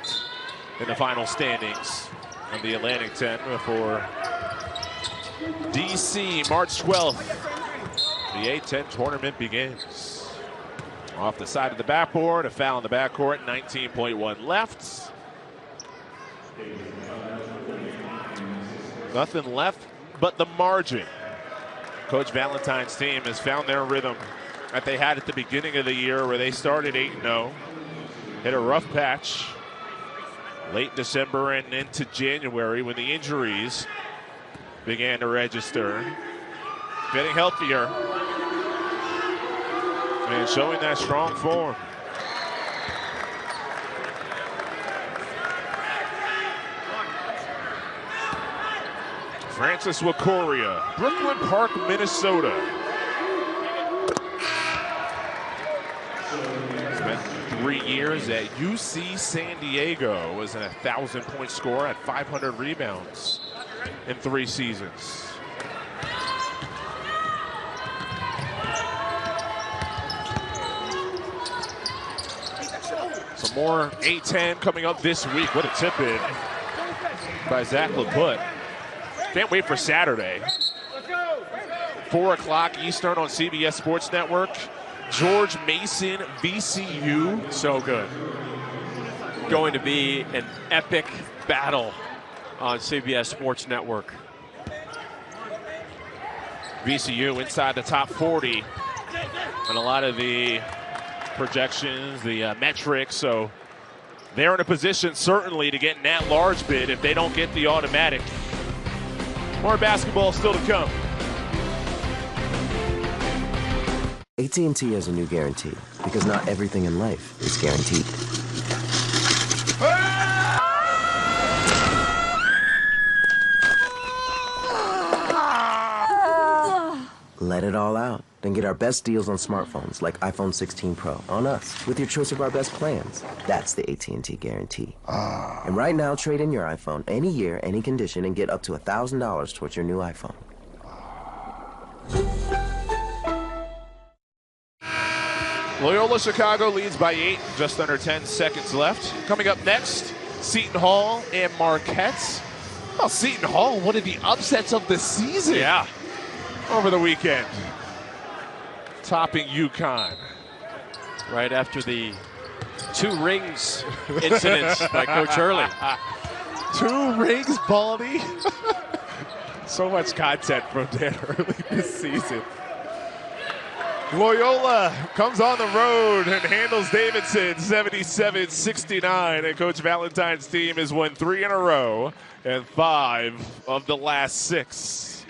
in the final standings of the Atlantic 10 for DC, March 12th. The A-10 tournament begins. Off the side of the backboard, a foul in the backcourt, 19.1 left. Nothing left but the margin. Coach Valentine's team has found their rhythm that they had at the beginning of the year where they started 8-0, hit a rough patch late December and into January when the injuries began to register. Getting healthier and showing that strong form. Francis Wakoria, Brooklyn Park, Minnesota. Spent 3 years at UC San Diego, was an 1,000-point scorer at 500 rebounds in 3 seasons. Some more A-10 coming up this week. What a tip-in by Zach LaPut. Can't wait for Saturday. 4 o'clock Eastern on CBS Sports Network. George Mason, VCU. So good. Going to be an epic battle on CBS Sports Network. VCU inside the top 40. And a lot of the projections, the metrics, so they're in a position certainly to get an at-large bid if they don't get the automatic. More basketball still to come. AT&T has a new guarantee because not everything in life is guaranteed. Let it all out. Then get our best deals on smartphones like iPhone 16 Pro on us with your choice of our best plans. That's the AT&T guarantee. And right now, trade in your iPhone any year, any condition, and get up to $1,000 towards your new iPhone. Loyola Chicago leads by 8, just under 10 seconds left. Coming up next, Seton Hall and Marquette. Well, Seton Hall, one of the upsets of the season. Yeah. Over the weekend. Topping UConn. Right after the 2 rings incidents by Coach Early. 2 rings, Baldy. So much content from Dan Early this season. Loyola comes on the road and handles Davidson 77-69. And Coach Valentine's team has won 3 in a row and 5 of the last 6.